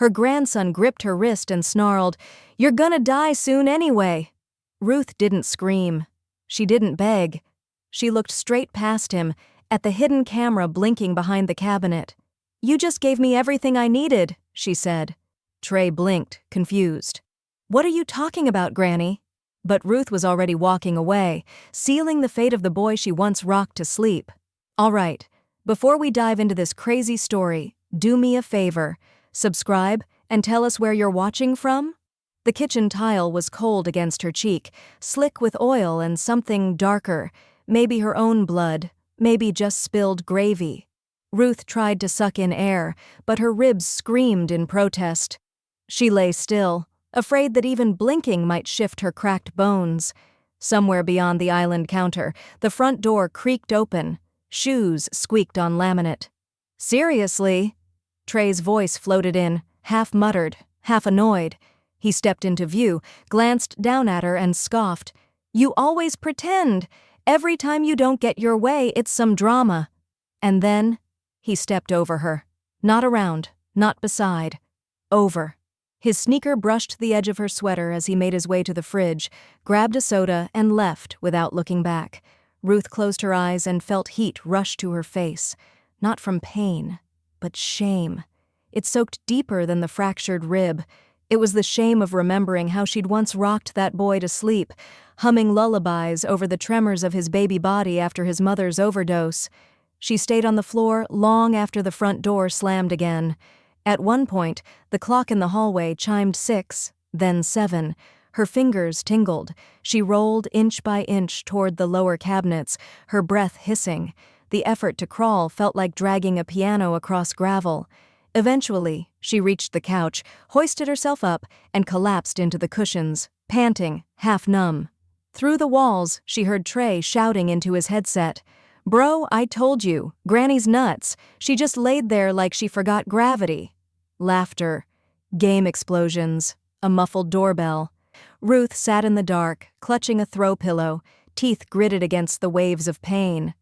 Her grandson gripped her wrist and snarled, "You're gonna die soon anyway." Ruth didn't scream. She didn't beg. She looked straight past him, at the hidden camera blinking behind the cabinet. "You just gave me everything I needed," she said. Trey blinked, confused. "What are you talking about, Granny?" But Ruth was already walking away, sealing the fate of the boy she once rocked to sleep. "All right, before we dive into this crazy story, do me a favor. Subscribe and tell us where you're watching from?" The kitchen tile was cold against her cheek, slick with oil and something darker, maybe her own blood, maybe just spilled gravy. Ruth tried to suck in air, but her ribs screamed in protest. She lay still, afraid that even blinking might shift her cracked bones. Somewhere beyond the island counter, the front door creaked open. Shoes squeaked on laminate. "Seriously?" Trey's voice floated in, half muttered, half annoyed. He stepped into view, glanced down at her and scoffed. "You always pretend. Every time you don't get your way, it's some drama." And then he stepped over her. Not around, not beside. Over. His sneaker brushed the edge of her sweater as he made his way to the fridge, grabbed a soda, and left without looking back. Ruth closed her eyes and felt heat rush to her face. Not from pain, but shame. It soaked deeper than the fractured rib. It was the shame of remembering how she'd once rocked that boy to sleep, humming lullabies over the tremors of his baby body after his mother's overdose. She stayed on the floor long after the front door slammed again. At one point, the clock in the hallway chimed 6, then 7. Her fingers tingled. She rolled inch by inch toward the lower cabinets, her breath hissing. The effort to crawl felt like dragging a piano across gravel. Eventually, she reached the couch, hoisted herself up, and collapsed into the cushions, panting, half numb. Through the walls, she heard Trey shouting into his headset. "Bro, I told you, Granny's nuts. She just laid there like she forgot gravity." Laughter. Game explosions. A muffled doorbell. Ruth sat in the dark, clutching a throw pillow, teeth gritted against the waves of pain.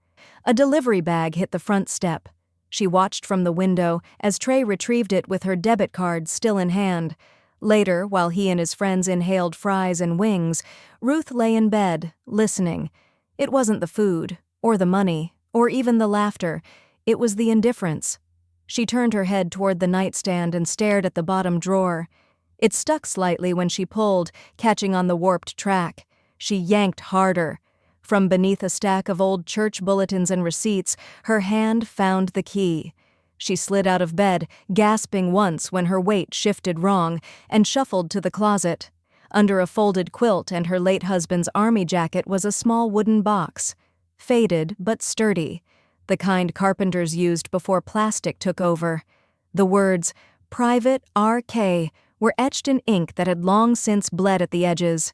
A delivery bag hit the front step. She watched from the window as Trey retrieved it with her debit card still in hand. Later, while he and his friends inhaled fries and wings, Ruth lay in bed, listening. It wasn't the food, or the money, or even the laughter. It was the indifference. She turned her head toward the nightstand and stared at the bottom drawer. It stuck slightly when she pulled, catching on the warped track. She yanked harder. From beneath a stack of old church bulletins and receipts, her hand found the key. She slid out of bed, gasping once when her weight shifted wrong, and shuffled to the closet. Under a folded quilt and her late husband's army jacket was a small wooden box. Faded but sturdy, the kind carpenters used before plastic took over. The words, "Private R.K." were etched in ink that had long since bled at the edges.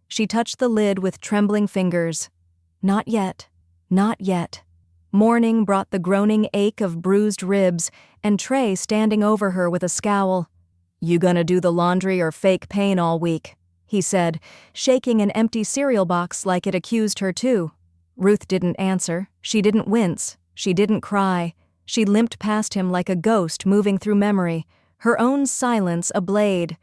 She touched the lid with trembling fingers. Not yet. Not yet. Morning brought the groaning ache of bruised ribs, and Trey standing over her with a scowl. "You gonna do the laundry or fake pain all week?" he said, shaking an empty cereal box like it accused her too. Ruth didn't answer. She didn't wince. She didn't cry. She limped past him like a ghost moving through memory, her own silence a blade.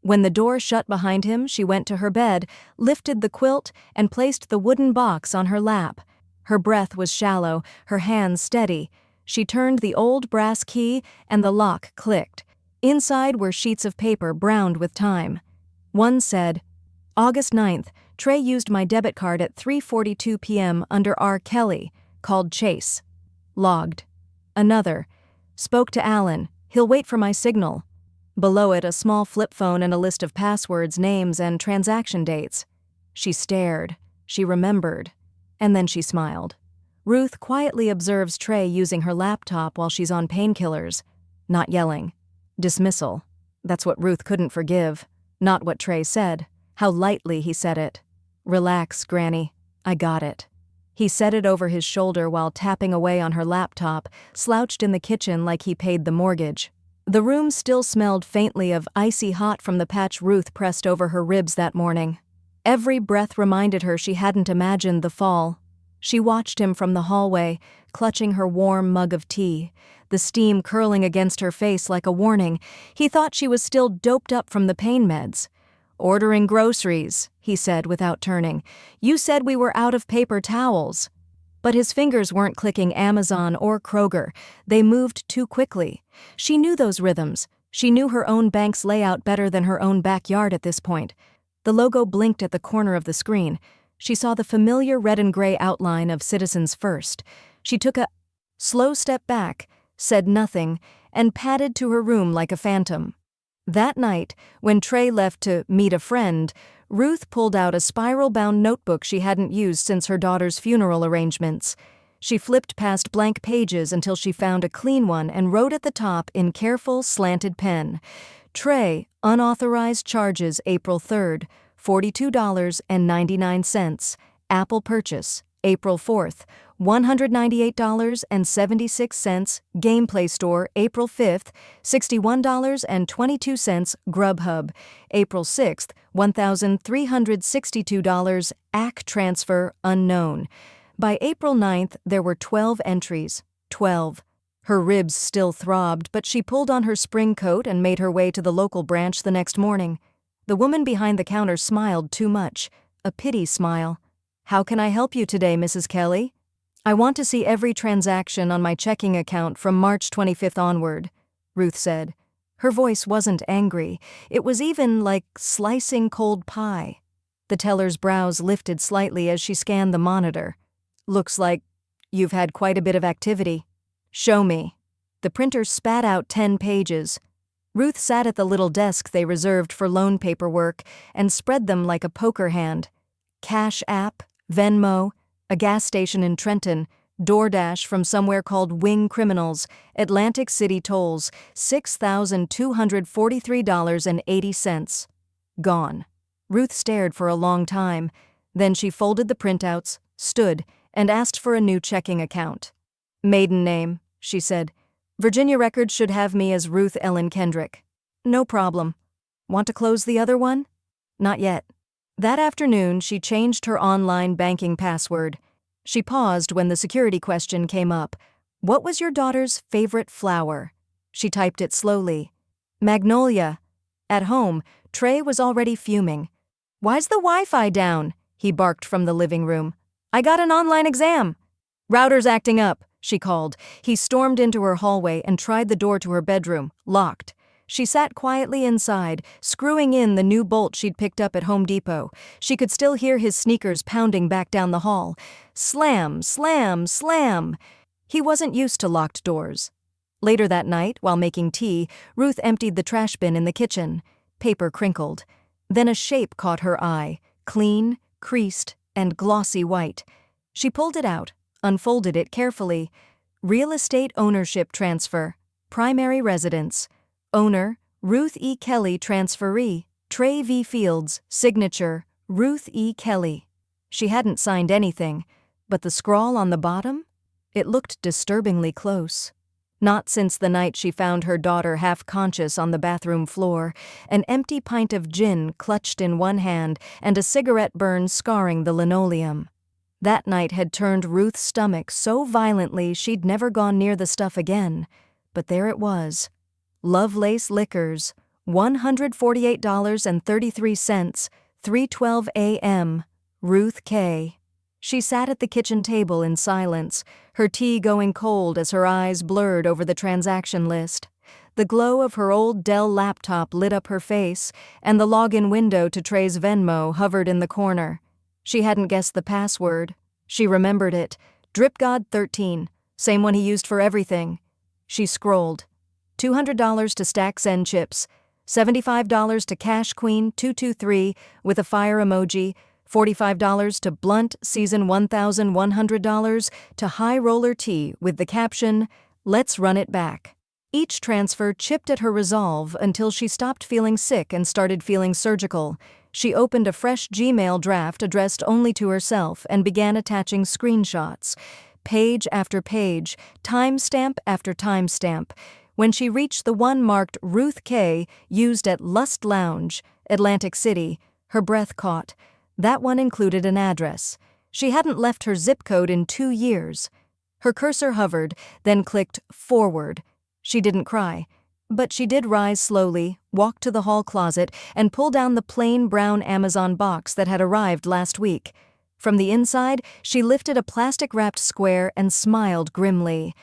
When the door shut behind him, she went to her bed, lifted the quilt, and placed the wooden box on her lap. Her breath was shallow, her hands steady. She turned the old brass key, and the lock clicked. Inside were sheets of paper browned with time. One said, "August 9th, Trey used my debit card at 3:42 p.m. under R. Kelly, called Chase. Logged." Another, "Spoke to Alan. He'll wait for my signal." Below it, a small flip phone and a list of passwords, names, and transaction dates. She stared. She remembered. And then she smiled. Ruth quietly observes Trey using her laptop while she's on painkillers. Not yelling. Dismissal. That's what Ruth couldn't forgive. Not what Trey said. How lightly he said it. "Relax, Granny. I got it." He said it over his shoulder while tapping away on her laptop, slouched in the kitchen like he paid the mortgage. The room still smelled faintly of icy hot from the patch Ruth pressed over her ribs that morning. Every breath reminded her she hadn't imagined the fall. She watched him from the hallway, clutching her warm mug of tea, the steam curling against her face like a warning. He thought she was still doped up from the pain meds. "Ordering groceries," he said without turning. "You said we were out of paper towels." But his fingers weren't clicking Amazon or Kroger. They moved too quickly. She knew those rhythms. She knew her own bank's layout better than her own backyard at this point. The logo blinked at the corner of the screen. She saw the familiar red and gray outline of Citizens First. She took a slow step back, said nothing, and padded to her room like a phantom. That night, when Trey left to meet a friend, Ruth pulled out a spiral-bound notebook she hadn't used since her daughter's funeral arrangements. She flipped past blank pages until she found a clean one and wrote at the top in careful, slanted pen, "Trey, unauthorized charges April 3rd, $42.99. Apple purchase, April 4th, $198.76. Gameplay Store, April 5th, $61.22. Grubhub, April 6th, $1,362. AC transfer, unknown." By April 9th, there were 12 entries. 12. Her ribs still throbbed, but she pulled on her spring coat and made her way to the local branch the next morning. The woman behind the counter smiled too much, a pity smile. "How can I help you today, Mrs. Kelly?" "I want to see every transaction on my checking account from March 25th onward," Ruth said. Her voice wasn't angry. It was even like slicing cold pie. The teller's brows lifted slightly as she scanned the monitor. "Looks like you've had quite a bit of activity." "Show me." The printer spat out 10 pages. Ruth sat at the little desk they reserved for loan paperwork and spread them like a poker hand. Cash App, Venmo, a gas station in Trenton, DoorDash from somewhere called Wing Criminals, Atlantic City tolls, $6,243.80. Gone. Ruth stared for a long time. Then she folded the printouts, stood, and asked for a new checking account. "Maiden name," she said. "Virginia records should have me as Ruth Ellen Kendrick." "No problem. Want to close the other one?" "Not yet." That afternoon, she changed her online banking password. She paused when the security question came up. "What was your daughter's favorite flower?" She typed it slowly. "Magnolia." At home, Trey was already fuming. "Why's the Wi-Fi down?" he barked from the living room. "I got an online exam." "Router's acting up," she called. He stormed into her hallway and tried the door to her bedroom, locked. She sat quietly inside, screwing in the new bolt she'd picked up at Home Depot. She could still hear his sneakers pounding back down the hall. Slam, slam, slam. He wasn't used to locked doors. Later that night, while making tea, Ruth emptied the trash bin in the kitchen. Paper crinkled. Then a shape caught her eye, clean, creased, and glossy white. She pulled it out, unfolded it carefully. Real estate ownership transfer. Primary residence. Owner, Ruth E. Kelly. Transferee, Trey V. Fields. Signature, Ruth E. Kelly. She hadn't signed anything, but the scrawl on the bottom? It looked disturbingly close. Not since the night she found her daughter half-conscious on the bathroom floor, an empty pint of gin clutched in one hand and a cigarette burn scarring the linoleum. That night had turned Ruth's stomach so violently she'd never gone near the stuff again. But there it was. Lovelace Liquors, $148.33, 3:12 a.m., Ruth K. She sat at the kitchen table in silence, her tea going cold as her eyes blurred over the transaction list. The glow of her old Dell laptop lit up her face, and the login window to Trey's Venmo hovered in the corner. She hadn't guessed the password. She remembered it. DripGod13, same one he used for everything. She scrolled. $200 to Stack Zen Chips, $75 to Cash Queen 223 with a fire emoji, $45 to Blunt Season $1,100 to High Roller Tea with the caption, "Let's run it back." Each transfer chipped at her resolve until she stopped feeling sick and started feeling surgical. She opened a fresh Gmail draft addressed only to herself and began attaching screenshots. Page after page, timestamp after timestamp. When she reached the one marked Ruth K., used at Lust Lounge, Atlantic City, her breath caught. That one included an address. She hadn't left her zip code in 2 years. Her cursor hovered, then clicked forward. She didn't cry, but she did rise slowly, walk to the hall closet, and pull down the plain brown Amazon box that had arrived last week. From the inside, she lifted a plastic-wrapped square and smiled grimly.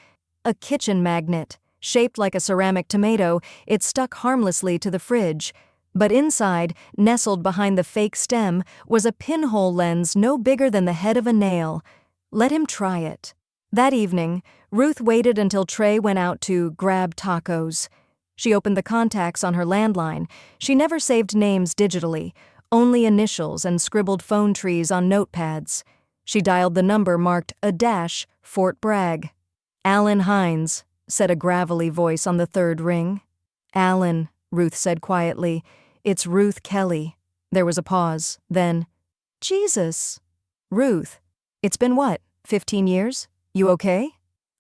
A kitchen magnet. Shaped like a ceramic tomato, it stuck harmlessly to the fridge. But inside, nestled behind the fake stem, was a pinhole lens no bigger than the head of a nail. Let him try it. That evening, Ruth waited until Trey went out to grab tacos. She opened the contacts on her landline. She never saved names digitally, only initials and scribbled phone trees on notepads. She dialed the number marked _ Fort Bragg. "Alan Hines," said a gravelly voice on the third ring. "Alan," Ruth said quietly. "It's Ruth Kelly." There was a pause, then, "Jesus." "Ruth, it's been what, 15 years? You okay?"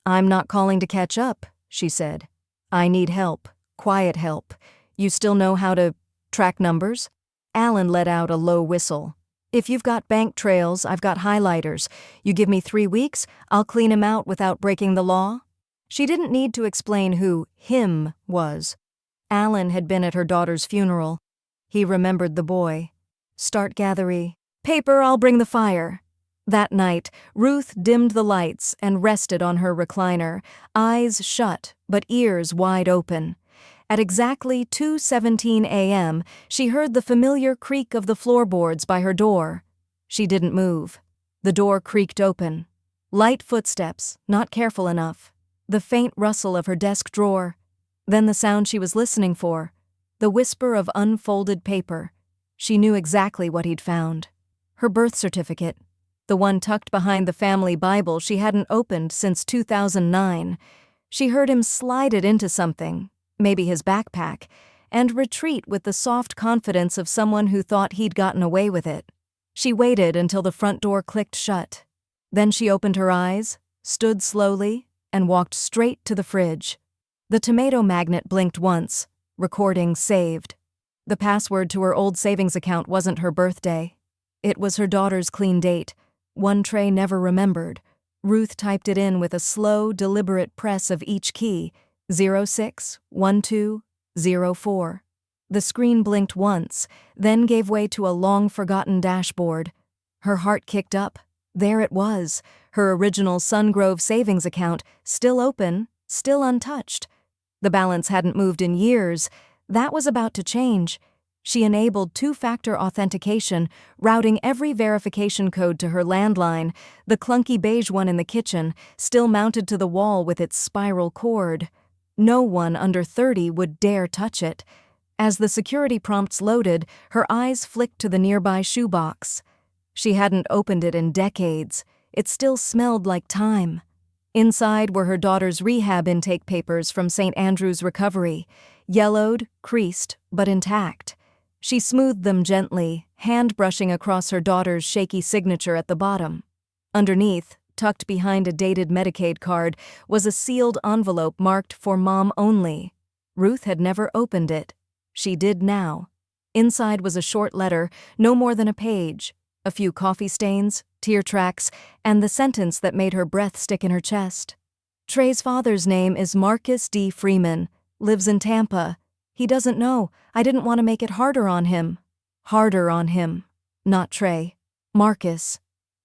"I'm not calling to catch up," she said. "I need help, quiet help. You still know how to track numbers?" Alan let out a low whistle. "If you've got bank trails, I've got highlighters. You give me 3 weeks, I'll clean him out without breaking the law." She didn't need to explain who him was. Alan had been at her daughter's funeral. He remembered the boy. "Start gathering paper, I'll bring the fire." That night, Ruth dimmed the lights and rested on her recliner, eyes shut but ears wide open. At exactly 2:17 a.m., she heard the familiar creak of the floorboards by her door. She didn't move. The door creaked open. Light footsteps, not careful enough. The faint rustle of her desk drawer. Then the sound she was listening for. The whisper of unfolded paper. She knew exactly what he'd found. Her birth certificate. The one tucked behind the family Bible she hadn't opened since 2009. She heard him slide it into something, maybe his backpack, and retreat with the soft confidence of someone who thought he'd gotten away with it. She waited until the front door clicked shut. Then she opened her eyes, stood slowly, and walked straight to the fridge. The tomato magnet blinked once, recording saved. The password to her old savings account wasn't her birthday. It was her daughter's clean date, one Trey never remembered. Ruth typed it in with a slow, deliberate press of each key, 061204. The screen blinked once, then gave way to a long-forgotten dashboard. Her heart kicked up. There it was, her original Sungrove savings account, still open, still untouched. The balance hadn't moved in years. That was about to change. She enabled two-factor authentication, routing every verification code to her landline, the clunky beige one in the kitchen, still mounted to the wall with its spiral cord. No one under 30 would dare touch it. As the security prompts loaded, her eyes flicked to the nearby shoebox. She hadn't opened it in decades. It still smelled like time. Inside were her daughter's rehab intake papers from St. Andrew's Recovery, yellowed, creased, but intact. She smoothed them gently, hand brushing across her daughter's shaky signature at the bottom. Underneath, tucked behind a dated Medicaid card, was a sealed envelope marked for Mom only. Ruth had never opened it. She did now. Inside was a short letter, no more than a page. A few coffee stains, tear tracks, and the sentence that made her breath stick in her chest. Trey's father's name is Marcus D. Freeman, lives in Tampa. He doesn't know. I didn't want to make it harder on him. Harder on him. Not Trey. Marcus.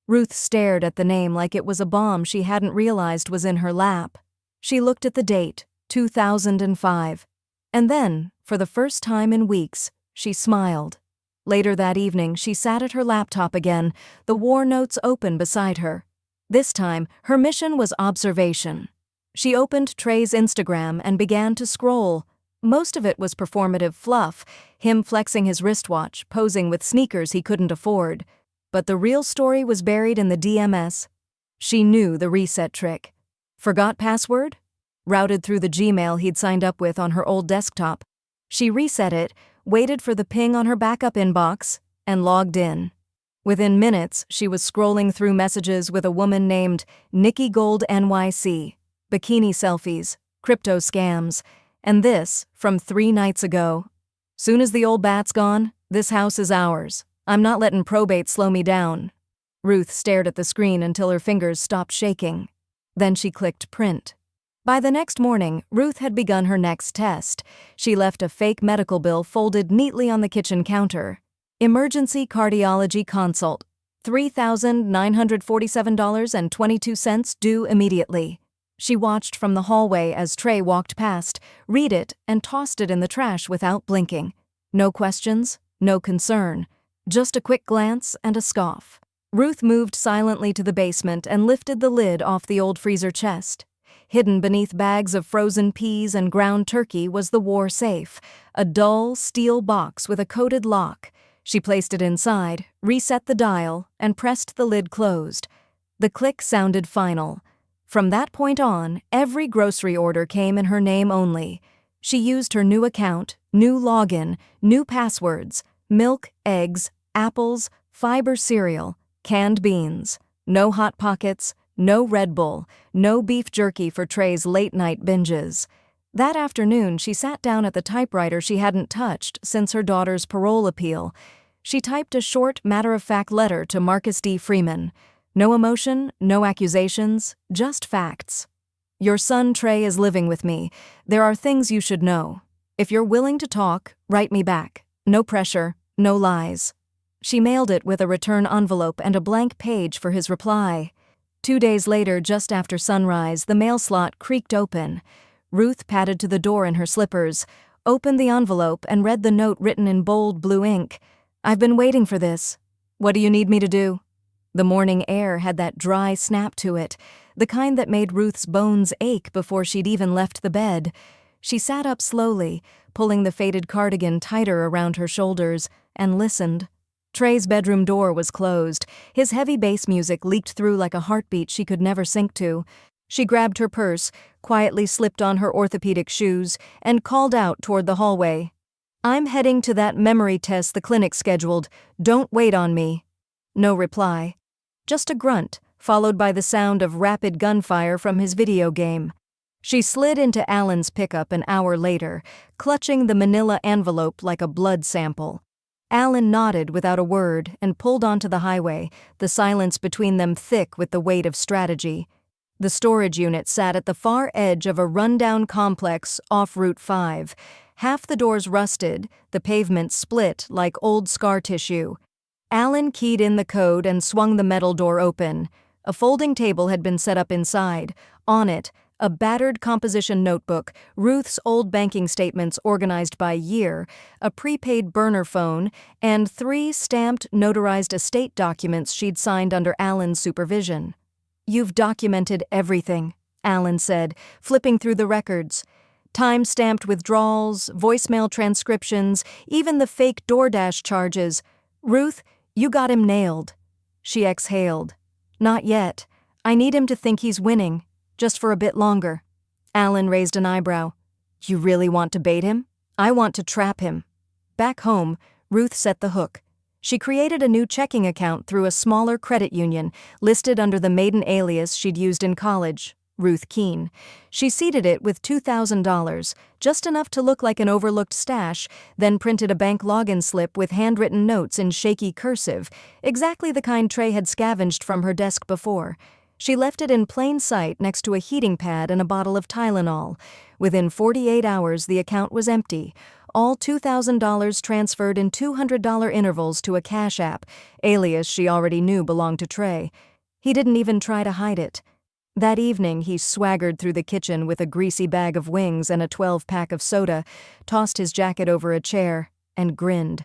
Ruth stared at the name like it was a bomb she hadn't realized was in her lap. She looked at the date, 2005. And then, for the first time in weeks, she smiled. Later that evening, she sat at her laptop again, the war notes open beside her. This time, her mission was observation. She opened Trey's Instagram and began to scroll. Most of it was performative fluff, him flexing his wristwatch, posing with sneakers he couldn't afford. But the real story was buried in the DMS. She knew the reset trick. Forgot password? Routed through the Gmail he'd signed up with on her old desktop. She reset it, waited for the ping on her backup inbox, and logged in. Within minutes, she was scrolling through messages with a woman named Nikki Gold NYC, bikini selfies, crypto scams, and this from 3 nights ago. "Soon as the old bat's gone, this house is ours. I'm not letting probate slow me down." Ruth stared at the screen until her fingers stopped shaking. Then she clicked print. By the next morning, Ruth had begun her next test. She left a fake medical bill folded neatly on the kitchen counter. Emergency cardiology consult. $3,947.22 due immediately. She watched from the hallway as Trey walked past, read it, and tossed it in the trash without blinking. No questions, no concern. Just a quick glance and a scoff. Ruth moved silently to the basement and lifted the lid off the old freezer chest. Hidden beneath bags of frozen peas and ground turkey was the war safe, a dull steel box with a coated lock. She placed it inside, reset the dial, and pressed the lid closed. The click sounded final. From that point on, every grocery order came in her name only. She used her new account, new login, new passwords: milk, eggs, apples, fiber cereal, canned beans. No Hot Pockets, no Red Bull, no beef jerky for Trey's late-night binges. That afternoon, she sat down at the typewriter she hadn't touched since her daughter's parole appeal. She typed a short, matter-of-fact letter to Marcus D. Freeman. No emotion, no accusations, just facts. Your son Trey is living with me. There are things you should know. If you're willing to talk, write me back. No pressure, no lies. She mailed it with a return envelope and a blank page for his reply. 2 days later, just after sunrise, the mail slot creaked open. Ruth padded to the door in her slippers, opened the envelope, and read the note written in bold blue ink. I've been waiting for this. What do you need me to do? The morning air had that dry snap to it, the kind that made Ruth's bones ache before she'd even left the bed. She sat up slowly, pulling the faded cardigan tighter around her shoulders, and listened. Trey's bedroom door was closed. His heavy bass music leaked through like a heartbeat she could never sync to. She grabbed her purse, quietly slipped on her orthopedic shoes, and called out toward the hallway. I'm heading to that memory test the clinic scheduled. Don't wait on me. No reply. Just a grunt, followed by the sound of rapid gunfire from his video game. She slid into Alan's pickup an hour later, clutching the manila envelope like a blood sample. Alan nodded without a word and pulled onto the highway, the silence between them thick with the weight of strategy. The storage unit sat at the far edge of a rundown complex off Route 5. Half the doors rusted, the pavement split like old scar tissue. Alan keyed in the code and swung the metal door open. A folding table had been set up inside. On it, a battered composition notebook, Ruth's old banking statements organized by year, a prepaid burner phone, and 3 stamped, notarized estate documents she'd signed under Alan's supervision. You've documented everything, Alan said, flipping through the records. Time-stamped withdrawals, voicemail transcriptions, even the fake DoorDash charges. Ruth, you got him nailed. She exhaled. Not yet. I need him to think he's winning. Just for a bit longer. Alan raised an eyebrow. You really want to bait him? I want to trap him. Back home, Ruth set the hook. She created a new checking account through a smaller credit union, listed under the maiden alias she'd used in college, Ruth Keene. She seeded it with $2,000, just enough to look like an overlooked stash, then printed a bank login slip with handwritten notes in shaky cursive, exactly the kind Trey had scavenged from her desk before. She left it in plain sight next to a heating pad and a bottle of Tylenol. Within 48 hours, the account was empty. All $2,000 transferred in $200 intervals to a Cash App, alias she already knew belonged to Trey. He didn't even try to hide it. That evening, he swaggered through the kitchen with a greasy bag of wings and a 12-pack of soda, tossed his jacket over a chair, and grinned.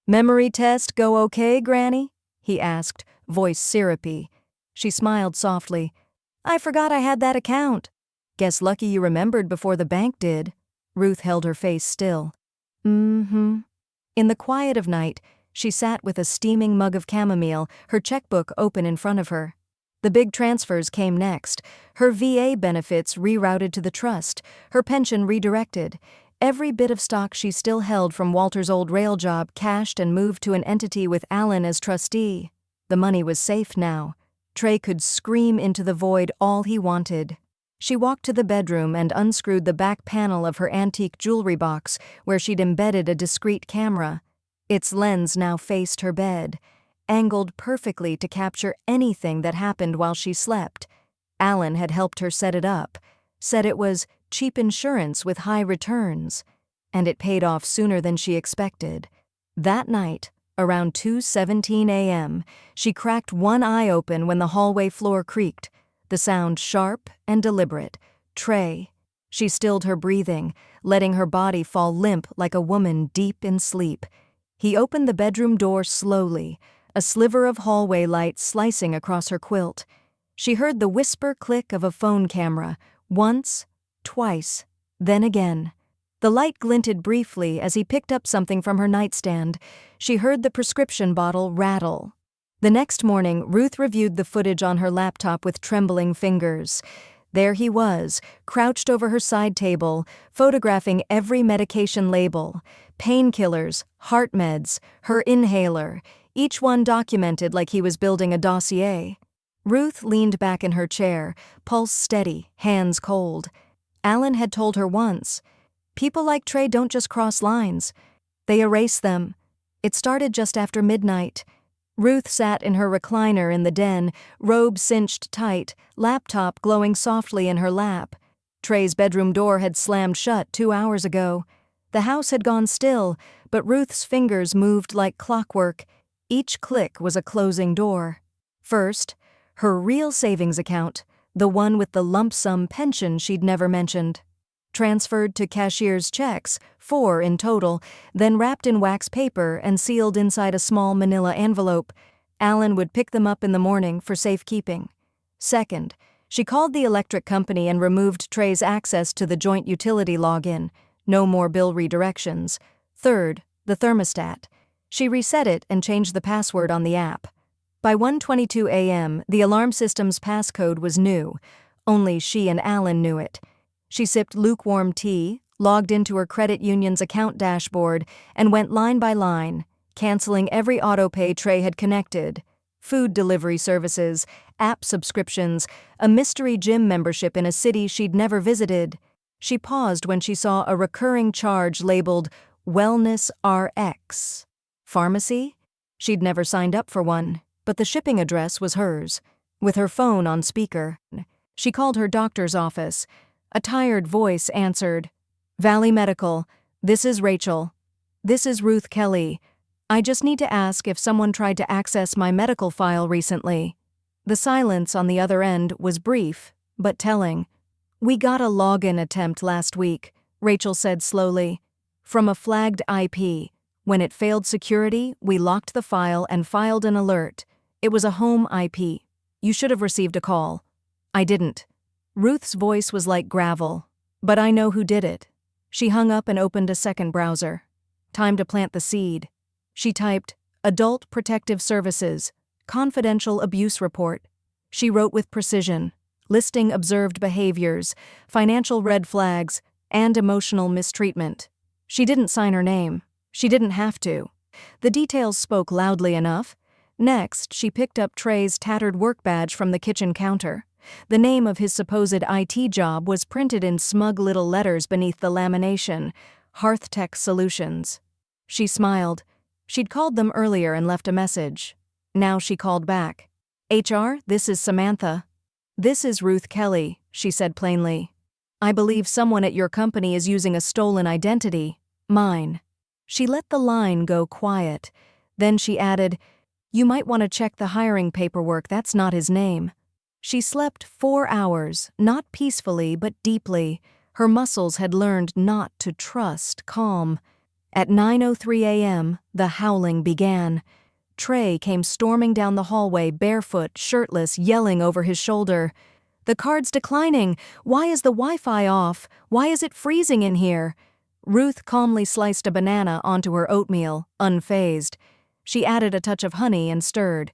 "Memory test go okay, Granny?" he asked, voice syrupy. She smiled softly. I forgot I had that account. Guess lucky you remembered before the bank did. Ruth held her face still. In the quiet of night, she sat with a steaming mug of chamomile, her checkbook open in front of her. The big transfers came next, her VA benefits rerouted to the trust, her pension redirected. Every bit of stock she still held from Walter's old rail job cashed and moved to an entity with Alan as trustee. The money was safe now. Trey could scream into the void all he wanted. She walked to the bedroom and unscrewed the back panel of her antique jewelry box where she'd embedded a discreet camera. Its lens now faced her bed. angled perfectly to capture anything that happened while she slept. Alan had helped her set it up, said it was cheap insurance with high returns, and it paid off sooner than she expected. That night, around 2:17 a.m., she cracked one eye open when the hallway floor creaked, the sound sharp and deliberate. Trey. She stilled her breathing, letting her body fall limp like a woman deep in sleep. He opened the bedroom door slowly, a sliver of hallway light slicing across her quilt. She heard the whisper click of a phone camera, once, twice, then again. The light glinted briefly as he picked up something from her nightstand. She heard the prescription bottle rattle. The next morning, Ruth reviewed the footage on her laptop with trembling fingers. There he was, crouched over her side table, photographing every medication label, painkillers, heart meds, her inhaler, each one documented like he was building a dossier. Ruth leaned back in her chair, pulse steady, hands cold. Alan had told her once, "People like Trey don't just cross lines. They erase them." It started just after midnight. Ruth sat in her recliner in the den, robe cinched tight, laptop glowing softly in her lap. Trey's bedroom door had slammed shut 2 hours ago. The house had gone still, but Ruth's fingers moved like clockwork. Each click was a closing door. First, her real savings account, the one with the lump sum pension she'd never mentioned. Transferred to cashier's checks, 4 in total, then wrapped in wax paper and sealed inside a small manila envelope. Alan would pick them up in the morning for safekeeping. Second, she called the electric company and removed Trey's access to the joint utility login. No more bill redirections. Third, the thermostat. She reset it and changed the password on the app. By 1:22 a.m., the alarm system's passcode was new. Only she and Alan knew it. She sipped lukewarm tea, logged into her credit union's account dashboard, and went line by line, canceling every autopay Trey had connected. Food delivery services, app subscriptions, a mystery gym membership in a city she'd never visited. She paused when she saw a recurring charge labeled Wellness RX. Pharmacy? She'd never signed up for one, but the shipping address was hers. With her phone on speaker, she called her doctor's office. A tired voice answered, "Valley Medical, this is Rachel. This is Ruth Kelly. I just need to ask if someone tried to access my medical file recently." The silence on the other end was brief, but telling. "We got a login attempt last week," Rachel said slowly. "From a flagged IP. When it failed security, we locked the file and filed an alert. It was a home IP. You should have received a call." "I didn't." Ruth's voice was like gravel. "But I know who did it." She hung up and opened a second browser. Time to plant the seed. She typed, "Adult Protective Services, Confidential Abuse Report." She wrote with precision, listing observed behaviors, financial red flags, and emotional mistreatment. She didn't sign her name. She didn't have to. The details spoke loudly enough. Next, she picked up Trey's tattered work badge from the kitchen counter. The name of his supposed IT job was printed in smug little letters beneath the lamination, HeartTech Solutions. She smiled. She'd called them earlier and left a message. Now she called back. "HR, this is Samantha." "This is Ruth Kelly," she said plainly. "I believe someone at your company is using a stolen identity. Mine." She let the line go quiet. Then she added, "You might want to check the hiring paperwork, that's not his name." She slept 4 hours, not peacefully but deeply. Her muscles had learned not to trust calm. At 9:03 a.m., the howling began. Trey came storming down the hallway, barefoot, shirtless, yelling over his shoulder. "The card's declining! Why is the Wi-Fi off? Why is it freezing in here?" Ruth calmly sliced a banana onto her oatmeal, unfazed. She added a touch of honey and stirred.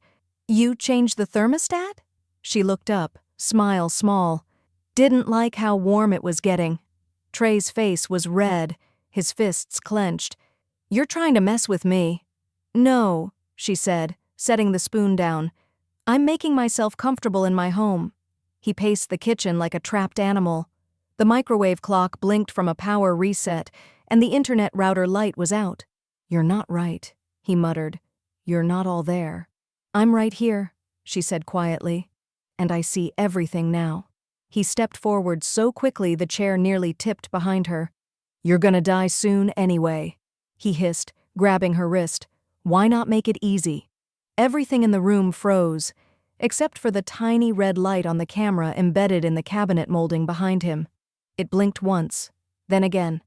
"You changed the thermostat?" She looked up, smile small. Didn't like how warm it was getting. Trey's face was red, his fists clenched. "You're trying to mess with me." "No," she said, setting the spoon down. "I'm making myself comfortable in my home." He paced the kitchen like a trapped animal. The microwave clock blinked from a power reset, and the internet router light was out. "You're not right," he muttered. "You're not all there." "I'm right here," she said quietly. "And I see everything now." He stepped forward so quickly the chair nearly tipped behind her. "You're gonna die soon anyway," he hissed, grabbing her wrist. "Why not make it easy?" Everything in the room froze, except for the tiny red light on the camera embedded in the cabinet molding behind him. It blinked once, then again.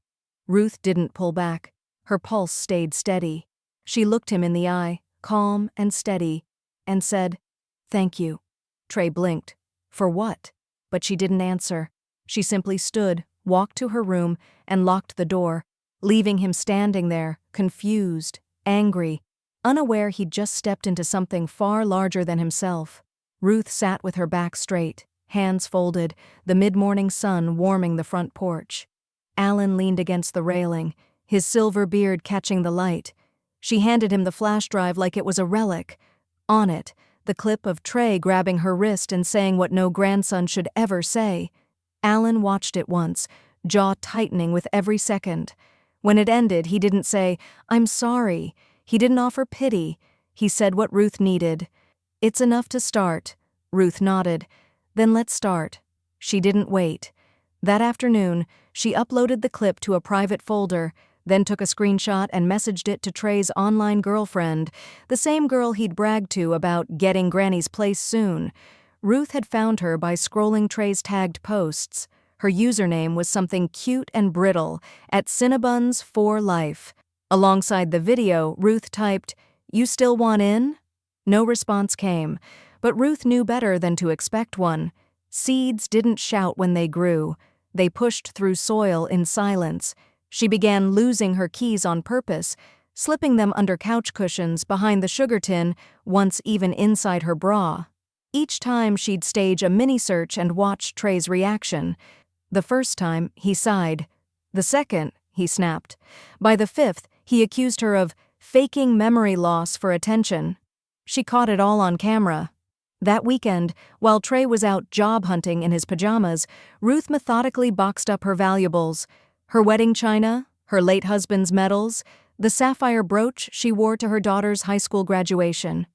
Ruth didn't pull back. Her pulse stayed steady. She looked him in the eye, calm and steady, and said, "Thank you." Trey blinked. For what? But she didn't answer. She simply stood, walked to her room, and locked the door, leaving him standing there, confused, angry, unaware he'd just stepped into something far larger than himself. Ruth sat with her back straight, hands folded, the mid-morning sun warming the front porch. Alan leaned against the railing, his silver beard catching the light. She handed him the flash drive like it was a relic. On it, the clip of Trey grabbing her wrist and saying what no grandson should ever say. Alan watched it once, jaw tightening with every second. When it ended, he didn't say, "I'm sorry." He didn't offer pity. He said what Ruth needed. "It's enough to start." Ruth nodded. "Then let's start." She didn't wait. That afternoon, she uploaded the clip to a private folder, then took a screenshot and messaged it to Trey's online girlfriend, the same girl he'd bragged to about getting Granny's place soon. Ruth had found her by scrolling Trey's tagged posts. Her username was something cute and brittle, at Cinnabons for life. Alongside the video, Ruth typed, "You still want in?" No response came, but Ruth knew better than to expect one. Seeds didn't shout when they grew. They pushed through soil in silence. She began losing her keys on purpose, slipping them under couch cushions, behind the sugar tin, once even inside her bra. Each time she'd stage a mini-search and watch Trey's reaction. The first time, he sighed. The second, he snapped. By the fifth, he accused her of faking memory loss for attention. She caught it all on camera. That weekend, while Trey was out job hunting in his pajamas, Ruth methodically boxed up her valuables. Her wedding china, her late husband's medals, the sapphire brooch she wore to her daughter's high school graduation.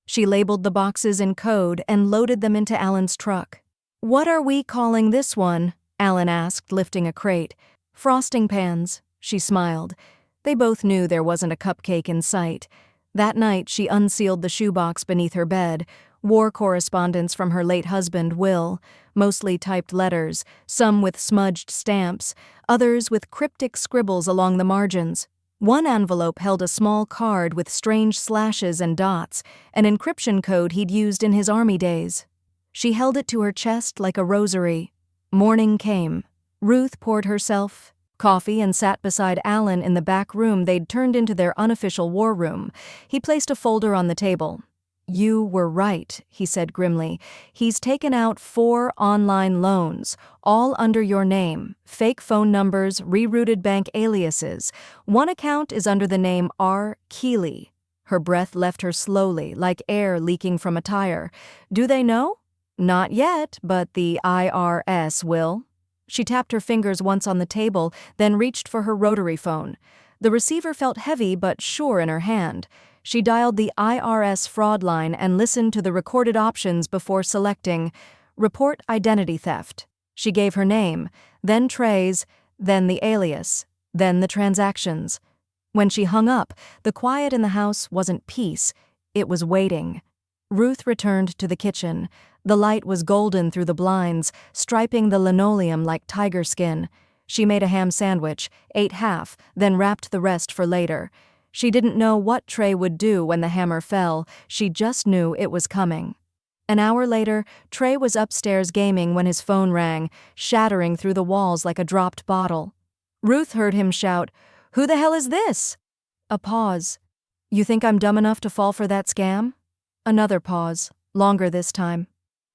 She labeled the boxes in code and loaded them into Alan's truck. "What are we calling this one?" Alan asked, lifting a crate. "Frosting pans," she smiled. They both knew there wasn't a cupcake in sight. That night, she unsealed the shoebox beneath her bed, war correspondence from her late husband, Will, mostly typed letters, some with smudged stamps, others with cryptic scribbles along the margins. One envelope held a small card with strange slashes and dots, an encryption code he'd used in his army days. She held it to her chest like a rosary. Morning came. Ruth poured herself coffee and sat beside Alan in the back room they'd turned into their unofficial war room. He placed a folder on the table. "You were right," he said grimly. "He's taken out 4 online loans, all under your name, fake phone numbers, rerouted bank aliases. One account is under the name R. Keeley." Her breath left her slowly, like air leaking from a tire. "Do they know?" "Not yet, but the IRS will." She tapped her fingers once on the table, then reached for her rotary phone. The receiver felt heavy but sure in her hand. She dialed the IRS fraud line and listened to the recorded options before selecting Report Identity Theft. She gave her name, then Trey's, then the alias, then the transactions. When she hung up, the quiet in the house wasn't peace, it was waiting. Ruth returned to the kitchen. The light was golden through the blinds, striping the linoleum like tiger skin. She made a ham sandwich, ate half, then wrapped the rest for later. She didn't know what Trey would do when the hammer fell, she just knew it was coming. An hour later, Trey was upstairs gaming when his phone rang, shattering through the walls like a dropped bottle. Ruth heard him shout, "Who the hell is this?" A pause. "You think I'm dumb enough to fall for that scam?" Another pause, longer this time.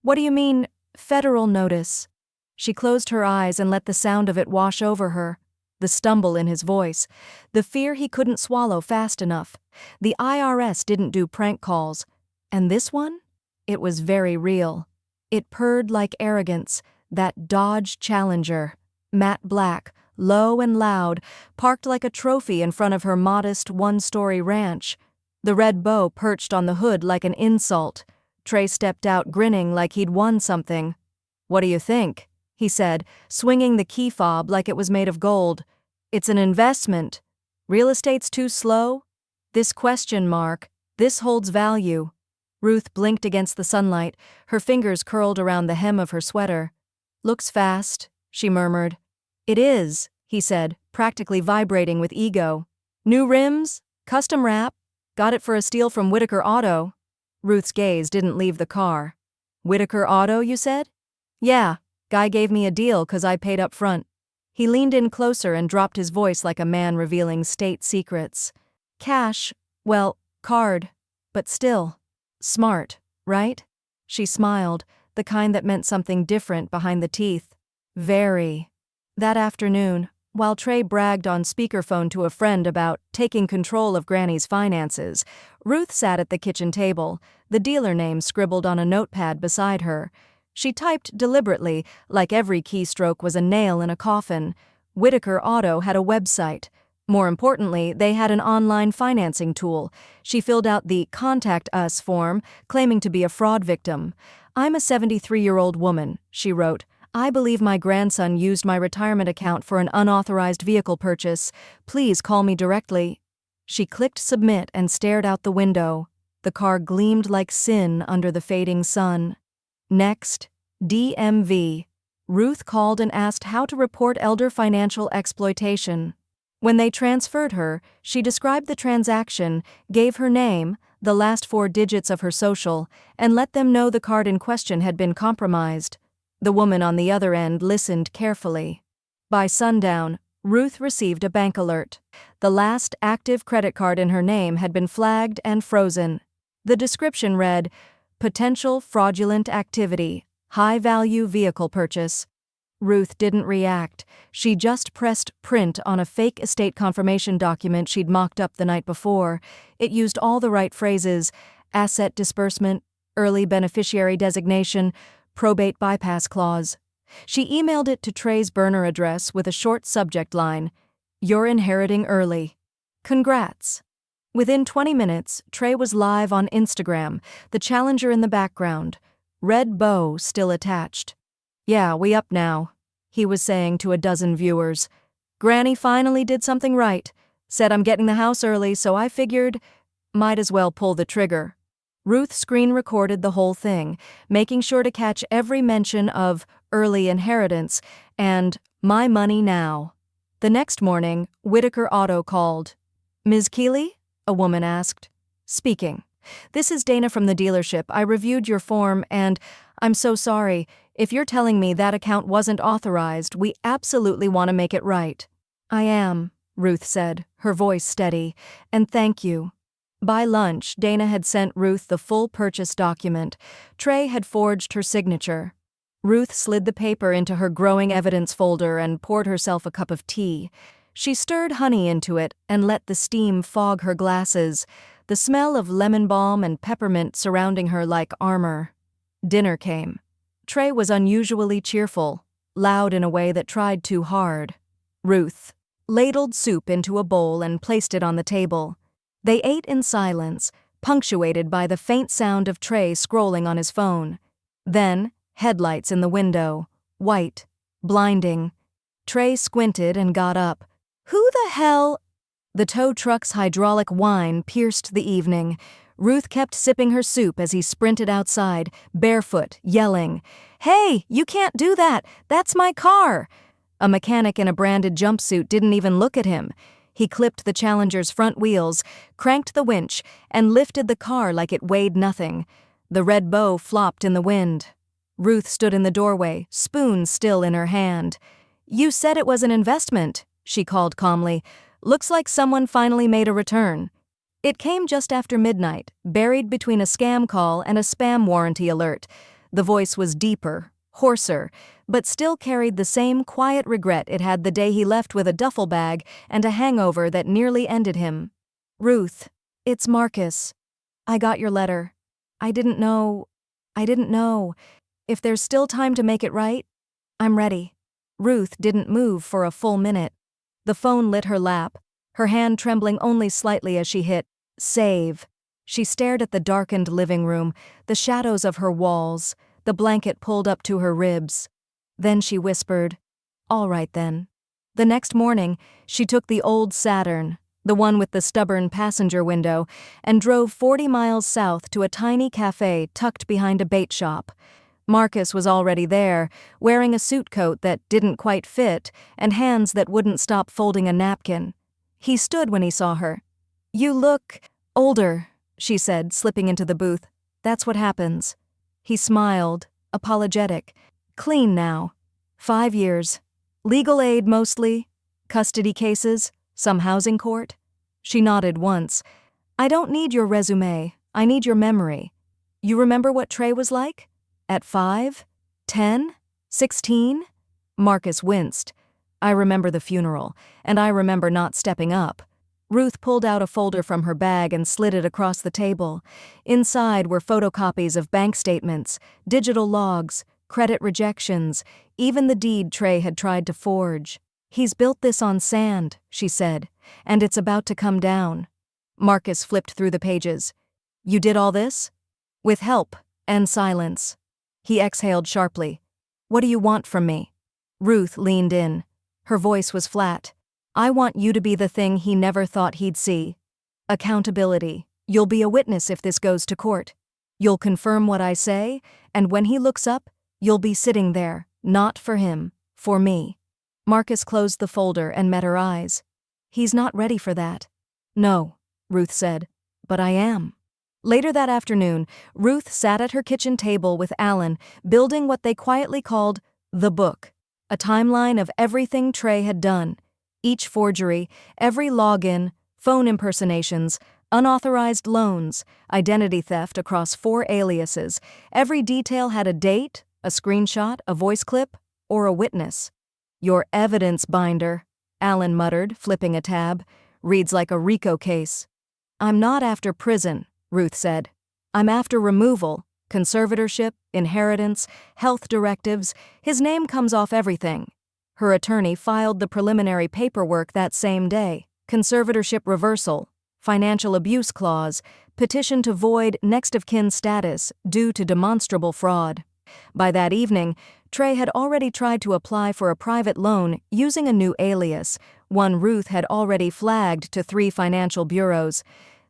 "What do you mean, federal notice?" She closed her eyes and let the sound of it wash over her. The stumble in his voice, the fear he couldn't swallow fast enough. The IRS didn't do prank calls. And this one? It was very real. It purred like arrogance, that Dodge Challenger, matte black, low and loud, parked like a trophy in front of her modest one-story ranch. The red bow perched on the hood like an insult. Trey stepped out grinning like he'd won something. "What do you think?" he said, swinging the key fob like it was made of gold. "It's an investment. Real estate's too slow? This question mark. This holds value." Ruth blinked against the sunlight, her fingers curled around the hem of her sweater. "Looks fast," she murmured. "It is," he said, practically vibrating with ego. "New rims? Custom wrap? Got it for a steal from Whitaker Auto." Ruth's gaze didn't leave the car. "Whitaker Auto, you said?" "Yeah, guy gave me a deal 'cause I paid up front." He leaned in closer and dropped his voice like a man revealing state secrets. "Cash, well, card, but still. Smart, right?" She smiled, the kind that meant something different behind the teeth. "Very." That afternoon, while Trey bragged on speakerphone to a friend about taking control of Granny's finances, Ruth sat at the kitchen table, the dealer name scribbled on a notepad beside her. She typed deliberately, like every keystroke was a nail in a coffin. Whitaker Auto had a website. More importantly, they had an online financing tool. She filled out the Contact Us form, claiming to be a fraud victim. "I'm a 73-year-old woman," she wrote. "I believe my grandson used my retirement account for an unauthorized vehicle purchase. Please call me directly." She clicked submit and stared out the window. The car gleamed like sin under the fading sun. Next, DMV. Ruth called and asked how to report elder financial exploitation. When they transferred her, she described the transaction, gave her name, the last 4 digits of her social, and let them know the card in question had been compromised. The woman on the other end listened carefully. By sundown, Ruth received a bank alert. The last active credit card in her name had been flagged and frozen. The description read, "Potential fraudulent activity, high-value vehicle purchase." Ruth didn't react. She just pressed print on a fake estate confirmation document she'd mocked up the night before. It used all the right phrases: asset disbursement, early beneficiary designation, probate bypass clause. She emailed it to Trey's burner address with a short subject line: "You're inheriting early. Congrats." Within 20 minutes, Trey was live on Instagram, the challenger in the background. Red bow still attached. "Yeah, we up now," he was saying to a dozen viewers. "Granny finally did something right. Said I'm getting the house early, so I figured might as well pull the trigger." Ruth screen recorded the whole thing, making sure to catch every mention of early inheritance and "my money now." The next morning, Whitaker Auto called. "Ms. Keeley?" a woman asked. "Speaking. This is Dana from the dealership. I reviewed your form and I'm so sorry. If you're telling me that account wasn't authorized, we absolutely want to make it right." "I am," Ruth said, her voice steady, "and thank you." By lunch, Dana had sent Ruth the full purchase document. Trey had forged her signature. Ruth slid the paper into her growing evidence folder and poured herself a cup of tea. She stirred honey into it and let the steam fog her glasses, the smell of lemon balm and peppermint surrounding her like armor. Dinner came. Trey was unusually cheerful, loud in a way that tried too hard. Ruth ladled soup into a bowl and placed it on the table. They ate in silence, punctuated by the faint sound of Trey scrolling on his phone. Then, headlights in the window, white, blinding. Trey squinted and got up. "Who the hell?" The tow truck's hydraulic whine pierced the evening. Ruth kept sipping her soup as he sprinted outside, barefoot, yelling, "Hey, you can't do that! That's my car!" A mechanic in a branded jumpsuit didn't even look at him. He clipped the Challenger's front wheels, cranked the winch, and lifted the car like it weighed nothing. The red bow flopped in the wind. Ruth stood in the doorway, spoon still in her hand. "You said it was an investment," she called calmly. "Looks like someone finally made a return." It came just after midnight, buried between a scam call and a spam warranty alert. The voice was deeper, hoarser, but still carried the same quiet regret it had the day he left with a duffel bag and a hangover that nearly ended him. "Ruth, it's Marcus. I got your letter. I didn't know. If there's still time to make it right, I'm ready." Ruth didn't move for a full minute. The phone lit her lap, her hand trembling only slightly as she hit save. She stared at the darkened living room, the shadows of her walls, the blanket pulled up to her ribs. Then she whispered, "All right then." The next morning, she took the old Saturn, the one with the stubborn passenger window, and drove 40 miles south to a tiny cafe tucked behind a bait shop. Marcus was already there, wearing a suit coat that didn't quite fit and hands that wouldn't stop folding a napkin. He stood when he saw her. "You look older," she said, slipping into the booth. "That's what happens." He smiled, apologetic. "Clean now. 5 years. Legal aid mostly. Custody cases. Some housing court." She nodded once. "I don't need your resume. I need your memory. You remember what Trey was like? At 5? 10? 16? Marcus winced. "I remember the funeral, and I remember not stepping up." Ruth pulled out a folder from her bag and slid it across the table. Inside were photocopies of bank statements, digital logs, credit rejections, even the deed Trey had tried to forge. "He's built this on sand," she said, "and it's about to come down." Marcus flipped through the pages. "You did all this?" "With help and silence." He exhaled sharply. "What do you want from me?" Ruth leaned in. Her voice was flat. "I want you to be the thing he never thought he'd see. Accountability. You'll be a witness if this goes to court. You'll confirm what I say, and when he looks up, you'll be sitting there, not for him, for me." Marcus closed the folder and met her eyes. "He's not ready for that." "No," Ruth said, "but I am." Later that afternoon, Ruth sat at her kitchen table with Alan, building what they quietly called the book, a timeline of everything Trey had done. Each forgery, every login, phone impersonations, unauthorized loans, identity theft across 4 aliases. Every detail had a date, a screenshot, a voice clip, or a witness. "Your evidence binder," Alan muttered, flipping a tab. "Reads like a RICO case." "I'm not after prison," Ruth said. "I'm after removal, conservatorship, inheritance, health directives. His name comes off everything." Her attorney filed the preliminary paperwork that same day. Conservatorship reversal, financial abuse clause, petition to void next of kin status due to demonstrable fraud. By that evening, Trey had already tried to apply for a private loan using a new alias, one Ruth had already flagged to 3 financial bureaus.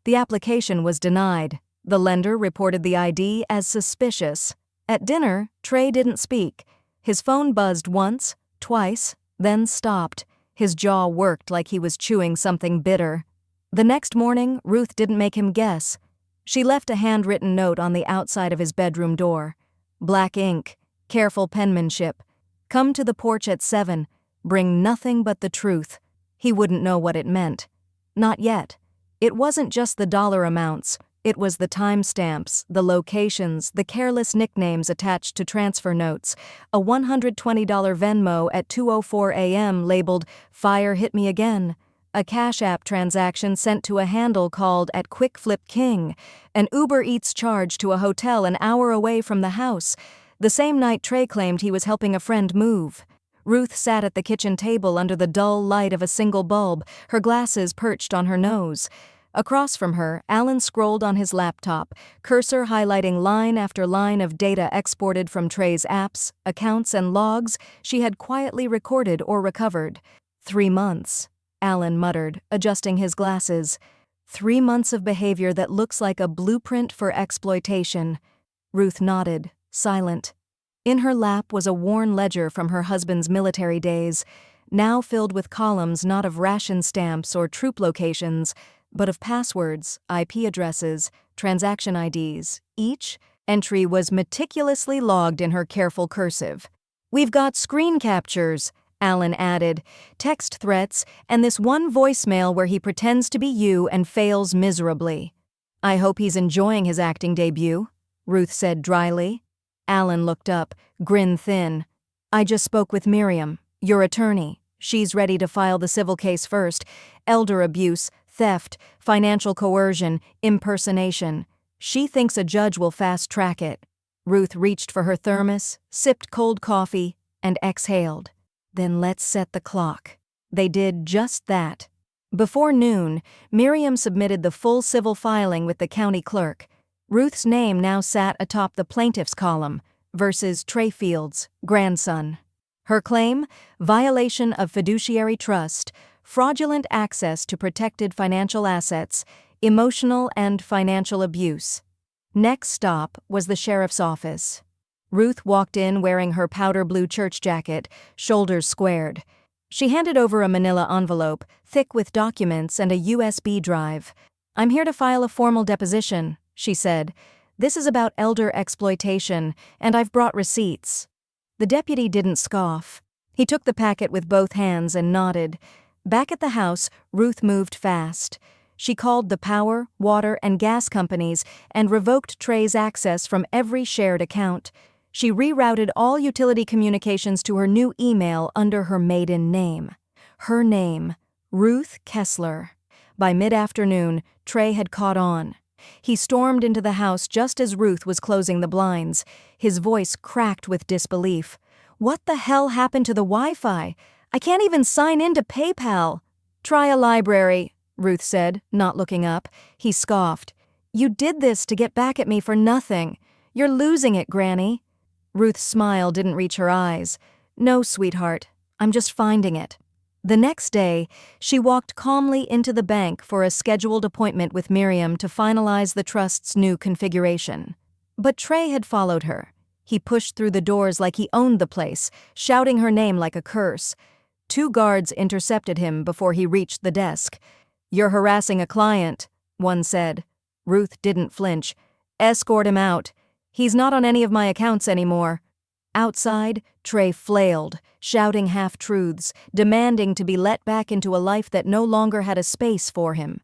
The application was denied. The lender reported the ID as suspicious. At dinner, Trey didn't speak. His phone buzzed once, twice, then stopped. His jaw worked like he was chewing something bitter. The next morning, Ruth didn't make him guess. She left a handwritten note on the outside of his bedroom door. Black ink, careful penmanship. "Come to the porch at 7. Bring nothing but the truth." He wouldn't know what it meant. Not yet. It wasn't just the dollar amounts. It was the timestamps, the locations, the careless nicknames attached to transfer notes, a $120 Venmo at 2:04 a.m. labeled "Fire Hit Me Again," a Cash App transaction sent to a handle called at Quick Flip King, an Uber Eats charge to a hotel an hour away from the house, the same night Trey claimed he was helping a friend move. Ruth sat at the kitchen table under the dull light of a single bulb, her glasses perched on her nose. Across from her, Alan scrolled on his laptop, cursor highlighting line after line of data exported from Trey's apps, accounts, and logs she had quietly recorded or recovered. 3 months, Alan muttered, adjusting his glasses. 3 months of behavior that looks like a blueprint for exploitation. Ruth nodded, silent. In her lap was a worn ledger from her husband's military days, now filled with columns not of ration stamps or troop locations, but of passwords, IP addresses, transaction IDs. Each entry was meticulously logged in her careful cursive. "We've got screen captures," Alan added, "text threats, and this one voicemail where he pretends to be you and fails miserably." "I hope he's enjoying his acting debut," Ruth said dryly. Alan looked up, grin thin. "I just spoke with Miriam, your attorney. She's ready to file the civil case first. Elder abuse, theft, financial coercion, impersonation. She thinks a judge will fast-track it." Ruth reached for her thermos, sipped cold coffee, and exhaled. "Then let's set the clock." They did just that. Before noon, Miriam submitted the full civil filing with the county clerk. Ruth's name now sat atop the plaintiff's column, versus Trey Fields, grandson. Her claim: violation of fiduciary trust, fraudulent access to protected financial assets, emotional and financial abuse. Next stop was the sheriff's office. Ruth walked in wearing her powder blue church jacket, shoulders squared. She handed over a manila envelope, thick with documents and a USB drive. "I'm here to file a formal deposition," she said. "This is about elder exploitation, and I've brought receipts." The deputy didn't scoff. He took the packet with both hands and nodded. Back at the house, Ruth moved fast. She called the power, water, and gas companies and revoked Trey's access from every shared account. She rerouted all utility communications to her new email under her maiden name. Her name, Ruth Kessler. By mid-afternoon, Trey had caught on. He stormed into the house just as Ruth was closing the blinds. His voice cracked with disbelief. "What the hell happened to the Wi-Fi? I can't even sign into PayPal." "Try a library," Ruth said, not looking up. He scoffed. "You did this to get back at me for nothing. You're losing it, Granny." Ruth's smile didn't reach her eyes. "No, sweetheart, I'm just finding it." The next day, she walked calmly into the bank for a scheduled appointment with Miriam to finalize the trust's new configuration. But Trey had followed her. He pushed through the doors like he owned the place, shouting her name like a curse. 2 guards intercepted him before he reached the desk. "You're harassing a client," one said. Ruth didn't flinch. "Escort him out. He's not on any of my accounts anymore." Outside, Trey flailed, shouting half-truths, demanding to be let back into a life that no longer had a space for him.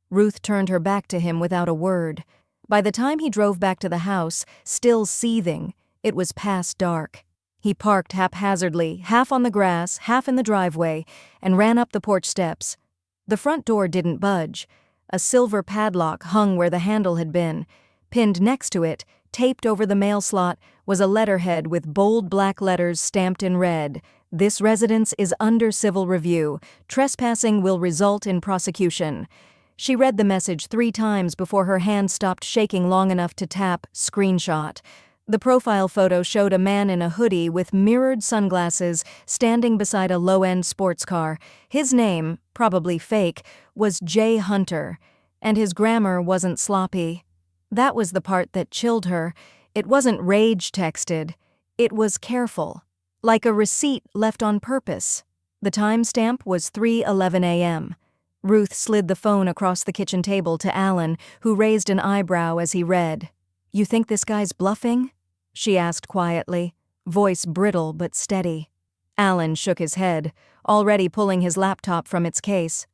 Ruth turned her back to him without a word. By the time he drove back to the house, still seething, it was past dark. He parked haphazardly, half on the grass, half in the driveway, and ran up the porch steps. The front door didn't budge. A silver padlock hung where the handle had been. Pinned next to it, taped over the mail slot, was a letterhead with bold black letters stamped in red. "This residence is under civil review. Trespassing will result in prosecution." She read the message 3 times before her hand stopped shaking long enough to tap "Screenshot." The profile photo showed a man in a hoodie with mirrored sunglasses standing beside a low-end sports car. His name, probably fake, was Jay Hunter, and his grammar wasn't sloppy. That was the part that chilled her. It wasn't rage texted. It was careful, like a receipt left on purpose. The timestamp was 3:11 a.m. Ruth slid the phone across the kitchen table to Alan, who raised an eyebrow as he read. "You think this guy's bluffing?" she asked quietly, voice brittle but steady. Alan shook his head, already pulling his laptop from its case.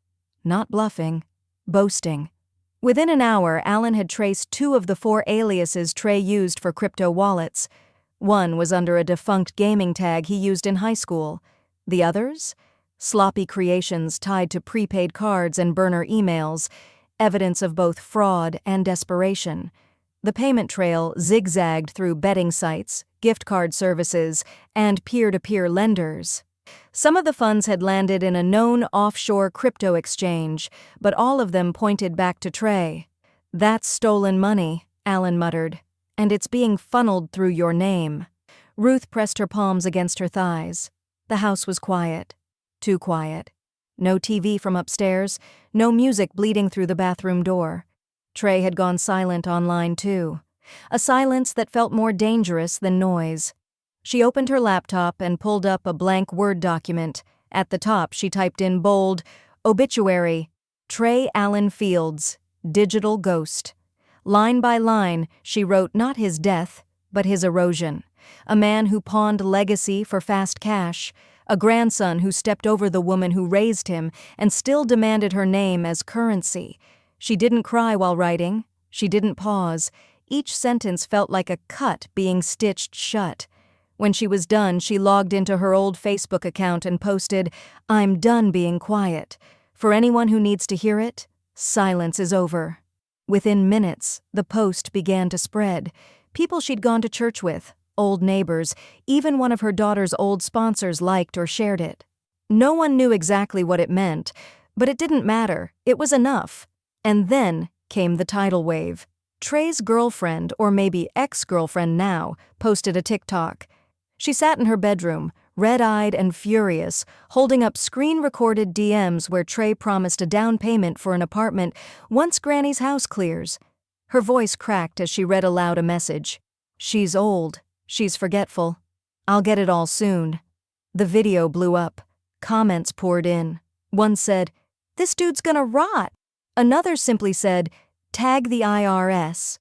"Not bluffing, boasting." Within an hour, Alan had traced 2 of the 4 aliases Trey used for crypto wallets. One was under a defunct gaming tag he used in high school. The others? Sloppy creations tied to prepaid cards and burner emails, evidence of both fraud and desperation. The payment trail zigzagged through betting sites, gift card services, and peer-to-peer lenders. Some of the funds had landed in a known offshore crypto exchange, but all of them pointed back to Trey. "That's stolen money," Alan muttered, "and it's being funneled through your name." Ruth pressed her palms against her thighs. The house was quiet. Too quiet. No TV from upstairs, no music bleeding through the bathroom door. Trey had gone silent online too. A silence that felt more dangerous than noise. She opened her laptop and pulled up a blank Word document. At the top, she typed in bold, "Obituary, Trey Allen Fields, digital ghost." Line by line, she wrote not his death, but his erosion. A man who pawned legacy for fast cash. A grandson who stepped over the woman who raised him and still demanded her name as currency. She didn't cry while writing. She didn't pause. Each sentence felt like a cut being stitched shut. When she was done, she logged into her old Facebook account and posted, "I'm done being quiet. For anyone who needs to hear it, silence is over." Within minutes, the post began to spread. People she'd gone to church with, old neighbors, even one of her daughter's old sponsors liked or shared it. No one knew exactly what it meant, But it didn't matter, it was enough. And then came the tidal wave. Trey's girlfriend, or maybe ex-girlfriend now, posted a TikTok. She sat in her bedroom, red-eyed and furious, holding up screen-recorded DMs where Trey promised a down payment for an apartment once Granny's house clears. Her voice cracked as she read aloud a message. "She's old. She's forgetful. I'll get it all soon." The video blew up. Comments poured in. One said, "This dude's gonna rot." Another simply said, "Tag the IRS."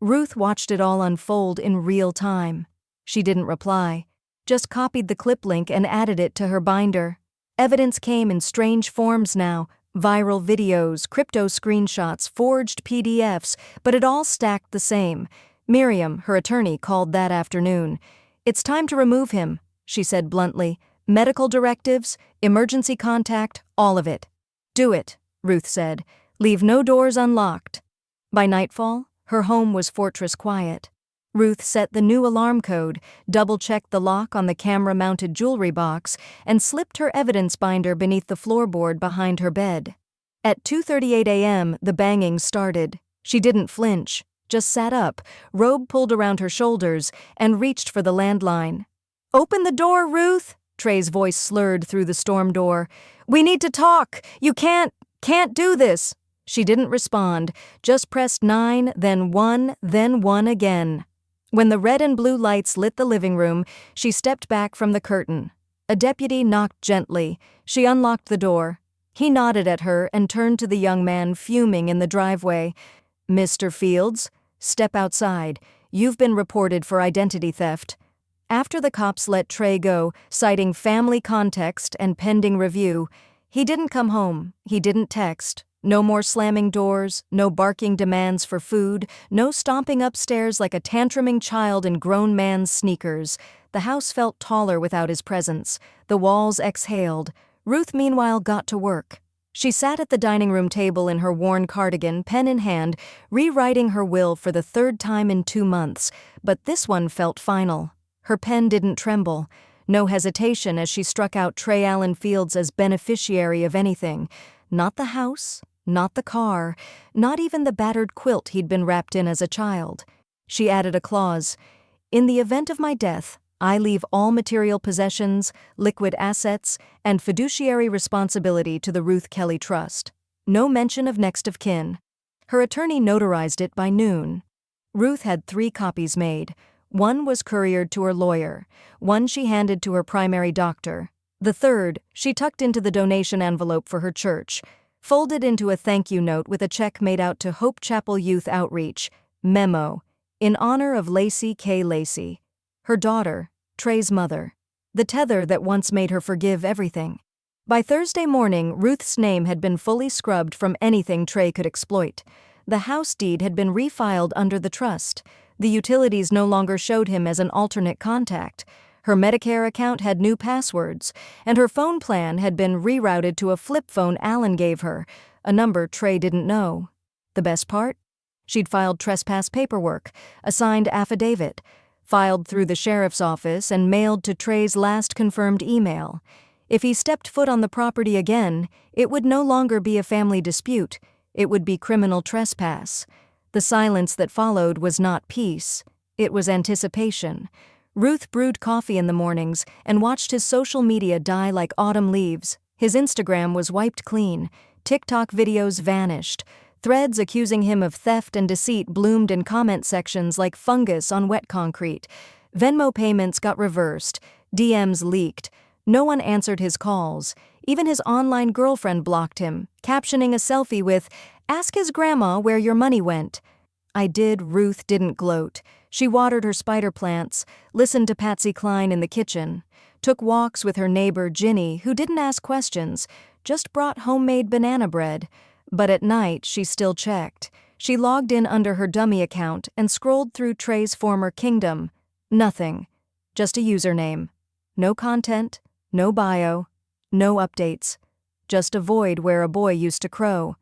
Ruth watched it all unfold in real time. She didn't reply, just copied the clip link and added it to her binder. Evidence came in strange forms now, viral videos, crypto screenshots, forged PDFs, but it all stacked the same. Miriam, her attorney, called that afternoon. "It's time to remove him," she said bluntly. "Medical directives, emergency contact, all of it." "Do it," Ruth said. "Leave no doors unlocked." By nightfall, her home was fortress quiet. Ruth set the new alarm code, double-checked the lock on the camera-mounted jewelry box, and slipped her evidence binder beneath the floorboard behind her bed. At 2:38 a.m., the banging started. She didn't flinch, just sat up, robe pulled around her shoulders, and reached for the landline. "Open the door, Ruth!" Trey's voice slurred through the storm door. "We need to talk! You can't do this!" She didn't respond, just pressed 9, then 1 again. When the red and blue lights lit the living room, she stepped back from the curtain. A deputy knocked gently. She unlocked the door. He nodded at her and turned to the young man fuming in the driveway. "Mr. Fields, step outside. You've been reported for identity theft." After the cops let Trey go, citing family context and pending review, he didn't come home, he didn't text. No more slamming doors, no barking demands for food, no stomping upstairs like a tantruming child in grown man's sneakers. The house felt taller without his presence. The walls exhaled. Ruth, meanwhile, got to work. She sat at the dining room table in her worn cardigan, pen in hand, rewriting her will for the third time in 2 months, but this one felt final. Her pen didn't tremble. No hesitation as she struck out Trey Allen Fields as beneficiary of anything. Not the house, not the car, not even the battered quilt he'd been wrapped in as a child. She added a clause, "In the event of my death, I leave all material possessions, liquid assets, and fiduciary responsibility to the Ruth Kelly Trust. No mention of next of kin." Her attorney notarized it by noon. Ruth had 3 copies made. One was couriered to her lawyer. One she handed to her primary doctor. The third she tucked into the donation envelope for her church, folded into a thank you note with a check made out to Hope Chapel Youth Outreach. Memo, in honor of Lacey K. Lacey, her daughter, Trey's mother, the tether that once made her forgive everything. By Thursday morning, Ruth's name had been fully scrubbed from anything Trey could exploit. The house deed had been refiled under the trust. The utilities no longer showed him as an alternate contact. Her Medicare account had new passwords, and her phone plan had been rerouted to a flip phone Alan gave her, a number Trey didn't know. The best part? She'd filed trespass paperwork, a signed affidavit, filed through the sheriff's office and mailed to Trey's last confirmed email. If he stepped foot on the property again, it would no longer be a family dispute. It would be criminal trespass. The silence that followed was not peace. It was anticipation. Ruth brewed coffee in the mornings and watched his social media die like autumn leaves. His Instagram was wiped clean. TikTok videos vanished. Threads accusing him of theft and deceit bloomed in comment sections like fungus on wet concrete. Venmo payments got reversed. DMs leaked. No one answered his calls. Even his online girlfriend blocked him, captioning a selfie with, "Ask his grandma where your money went." I did. Ruth didn't gloat. She watered her spider plants, listened to Patsy Cline in the kitchen, took walks with her neighbor Ginny, who didn't ask questions, just brought homemade banana bread. But at night, she still checked. She logged in under her dummy account and scrolled through Trey's former kingdom. Nothing. Just a username. No content, no bio, no updates. Just a void where a boy used to crow.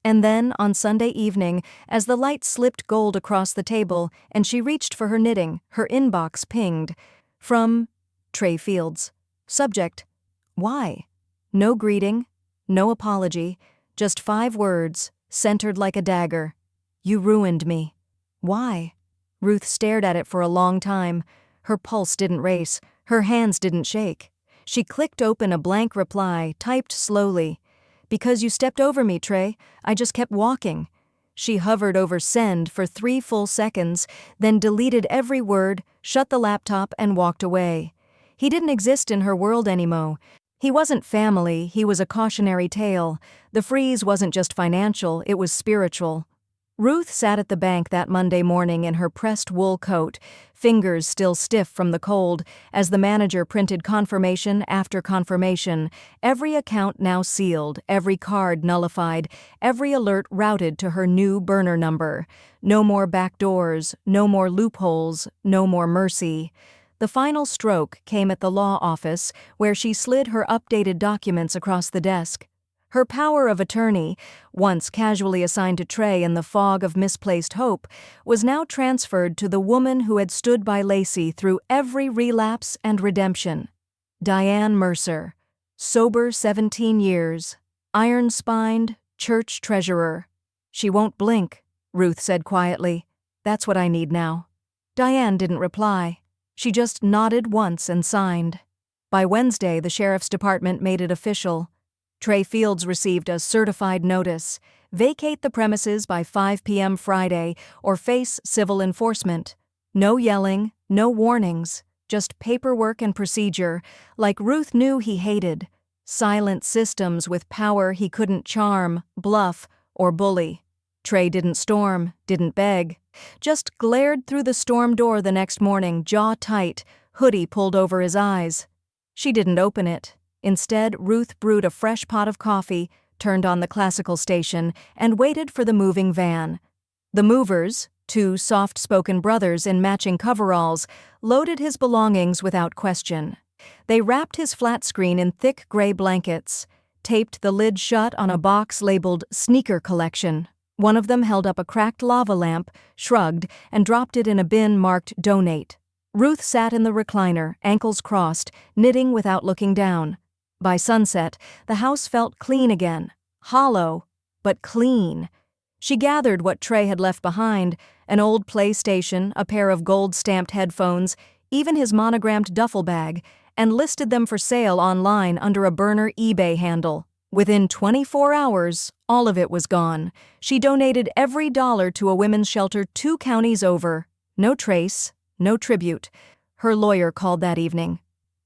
And then, on Sunday evening, as the light slipped gold across the table and she reached for her knitting, her inbox pinged. From Trey Fields. Subject: why? No greeting. No apology, just 5 words, centered like a dagger. You ruined me. Why? Ruth stared at it for a long time. Her pulse didn't race, her hands didn't shake. She clicked open a blank reply, typed slowly. Because you stepped over me, Trey. I just kept walking. She hovered over send for 3 full seconds, then deleted every word, shut the laptop, and walked away. He didn't exist in her world anymore. He wasn't family, he was a cautionary tale. The freeze wasn't just financial, it was spiritual. Ruth sat at the bank that Monday morning in her pressed wool coat, fingers still stiff from the cold, as the manager printed confirmation after confirmation, every account now sealed, every card nullified, every alert routed to her new burner number. No more back doors, no more loopholes, no more mercy. The final stroke came at the law office, where she slid her updated documents across the desk. Her power of attorney, once casually assigned to Trey in the fog of misplaced hope, was now transferred to the woman who had stood by Lacey through every relapse and redemption. Diane Mercer, sober 17 years, iron-spined, church treasurer. She won't blink, Ruth said quietly. That's what I need now. Diane didn't reply. She just nodded once and signed. By Wednesday, the sheriff's department made it official. Trey Fields received a certified notice. Vacate the premises by 5 p.m. Friday or face civil enforcement. No yelling, no warnings, just paperwork and procedure, like Ruth knew he hated. Silent systems with power he couldn't charm, bluff, or bully. Trey didn't storm, didn't beg. Just glared through the storm door the next morning, jaw tight, hoodie pulled over his eyes. She didn't open it. Instead, Ruth brewed a fresh pot of coffee, turned on the classical station, and waited for the moving van. The movers, 2 soft-spoken brothers in matching coveralls, loaded his belongings without question. They wrapped his flat screen in thick gray blankets, taped the lid shut on a box labeled Sneaker Collection. One of them held up a cracked lava lamp, shrugged, and dropped it in a bin marked Donate. Ruth sat in the recliner, ankles crossed, knitting without looking down. By sunset, the house felt clean again. Hollow, but clean. She gathered what Trey had left behind, an old PlayStation, a pair of gold-stamped headphones, even his monogrammed duffel bag, and listed them for sale online under a burner eBay handle. Within 24 hours, all of it was gone. She donated every dollar to a women's shelter 2 counties over. No trace, no tribute. Her lawyer called that evening.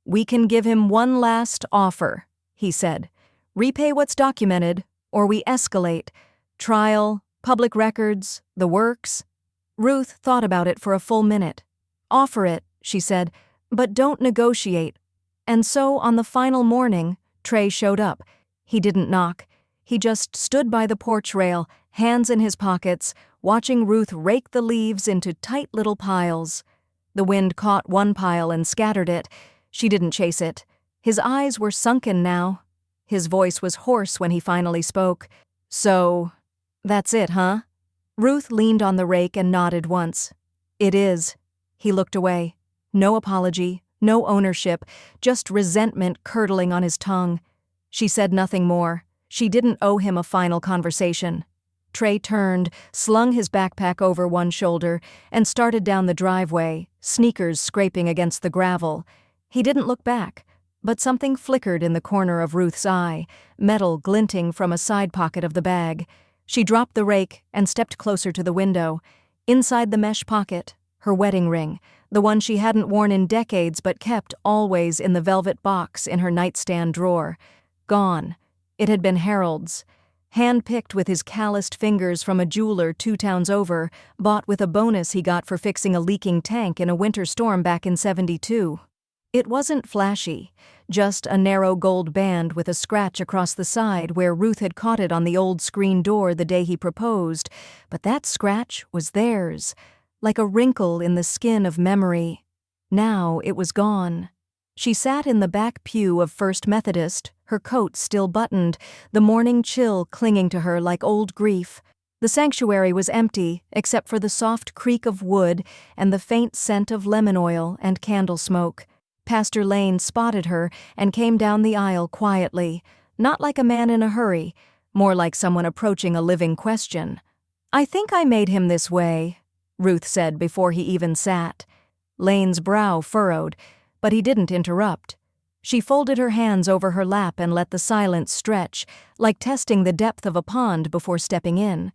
We can give him one last offer, he said. Repay what's documented, or we escalate. Trial, public records, the works. Ruth thought about it for a full minute. Offer it, she said, but don't negotiate. And so on the final morning, Trey showed up. He didn't knock. He just stood by the porch rail, hands in his pockets, watching Ruth rake the leaves into tight little piles. The wind caught one pile and scattered it. She didn't chase it. His eyes were sunken now. His voice was hoarse when he finally spoke. So, that's it, huh? Ruth leaned on the rake and nodded once. It is. He looked away. No apology, no ownership, just resentment curdling on his tongue. She said nothing more. She didn't owe him a final conversation. Trey turned, slung his backpack over one shoulder, and started down the driveway, sneakers scraping against the gravel. He didn't look back, but something flickered in the corner of Ruth's eye, metal glinting from a side pocket of the bag. She dropped the rake and stepped closer to the window. Inside the mesh pocket, her wedding ring, the one she hadn't worn in decades but kept always in the velvet box in her nightstand drawer. Gone. It had been Harold's. Hand-picked with his calloused fingers from a jeweler 2 towns over, bought with a bonus he got for fixing a leaking tank in a winter storm back in '72. It wasn't flashy, just a narrow gold band with a scratch across the side where Ruth had caught it on the old screen door the day he proposed, but that scratch was theirs, like a wrinkle in the skin of memory. Now it was gone. She sat in the back pew of First Methodist, her coat still buttoned, the morning chill clinging to her like old grief. The sanctuary was empty, except for the soft creak of wood and the faint scent of lemon oil and candle smoke. Pastor Lane spotted her and came down the aisle quietly, not like a man in a hurry, more like someone approaching a living question. "I think I made him this way," Ruth said before he even sat. Lane's brow furrowed, but he didn't interrupt. She folded her hands over her lap and let the silence stretch, like testing the depth of a pond before stepping in.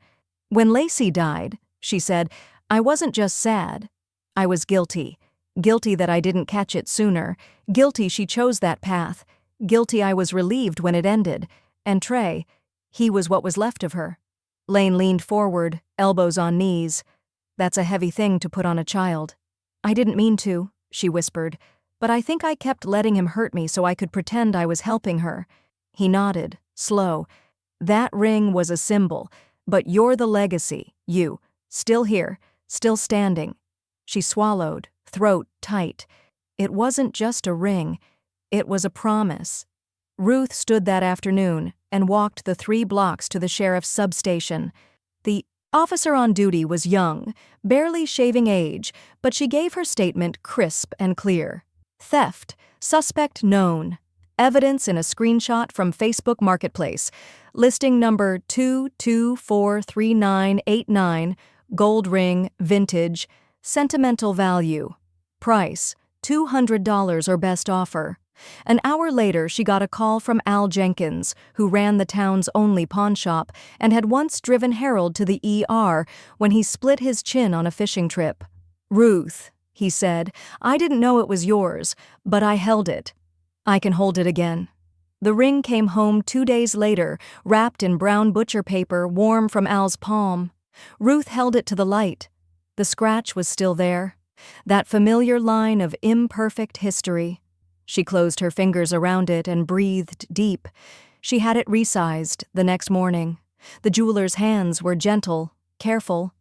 "When Lacey died," she said, "I wasn't just sad. I was guilty. Guilty that I didn't catch it sooner. Guilty she chose that path. Guilty I was relieved when it ended. And Trey, he was what was left of her." Lane leaned forward, elbows on knees. "That's a heavy thing to put on a child." "I didn't mean to," she whispered, "but I think I kept letting him hurt me so I could pretend I was helping her." He nodded, slow. "That ring was a symbol, but you're the legacy, you. Still here, still standing." She swallowed, throat tight. It wasn't just a ring. It was a promise. Ruth stood that afternoon and walked the 3 blocks to the sheriff's substation. The officer on duty was young, barely shaving age, but she gave her statement crisp and clear. Theft, suspect known. Evidence in a screenshot from Facebook Marketplace. Listing number 2243989, gold ring, vintage, sentimental value. Price, $200 or best offer. An hour later, she got a call from Al Jenkins, who ran the town's only pawnshop and had once driven Harold to the ER when he split his chin on a fishing trip. "Ruth," he said, "I didn't know it was yours, but I held it. I can hold it again." The ring came home 2 days later, wrapped in brown butcher paper, warm from Al's palm. Ruth held it to the light. The scratch was still there. That familiar line of imperfect history. She closed her fingers around it and breathed deep. She had it resized the next morning. The jeweler's hands were gentle, careful.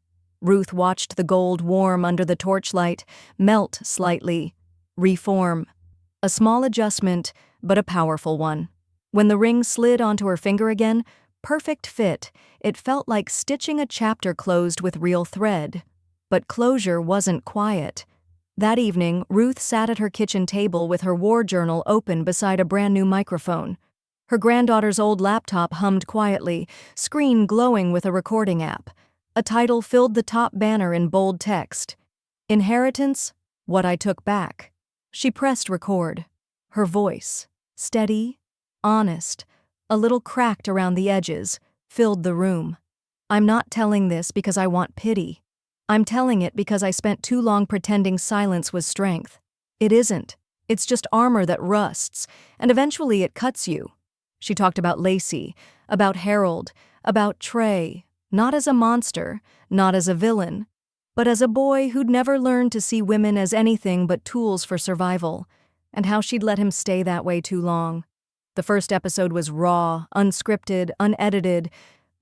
Ruth watched the gold warm under the torchlight, melt slightly, reform. A small adjustment, but a powerful one. When the ring slid onto her finger again, perfect fit, it felt like stitching a chapter closed with real thread. But closure wasn't quiet. That evening, Ruth sat at her kitchen table with her war journal open beside a brand new microphone. Her granddaughter's old laptop hummed quietly, screen glowing with a recording app. A title filled the top banner in bold text. "Inheritance, What I Took Back." She pressed record. Her voice, steady, honest, a little cracked around the edges, filled the room. "I'm not telling this because I want pity. I'm telling it because I spent too long pretending silence was strength. It isn't. It's just armor that rusts, and eventually it cuts you." She talked about Lacey, about Harold, about Trey, not as a monster, not as a villain, but as a boy who'd never learned to see women as anything but tools for survival, and how she'd let him stay that way too long. The first episode was raw, unscripted, unedited,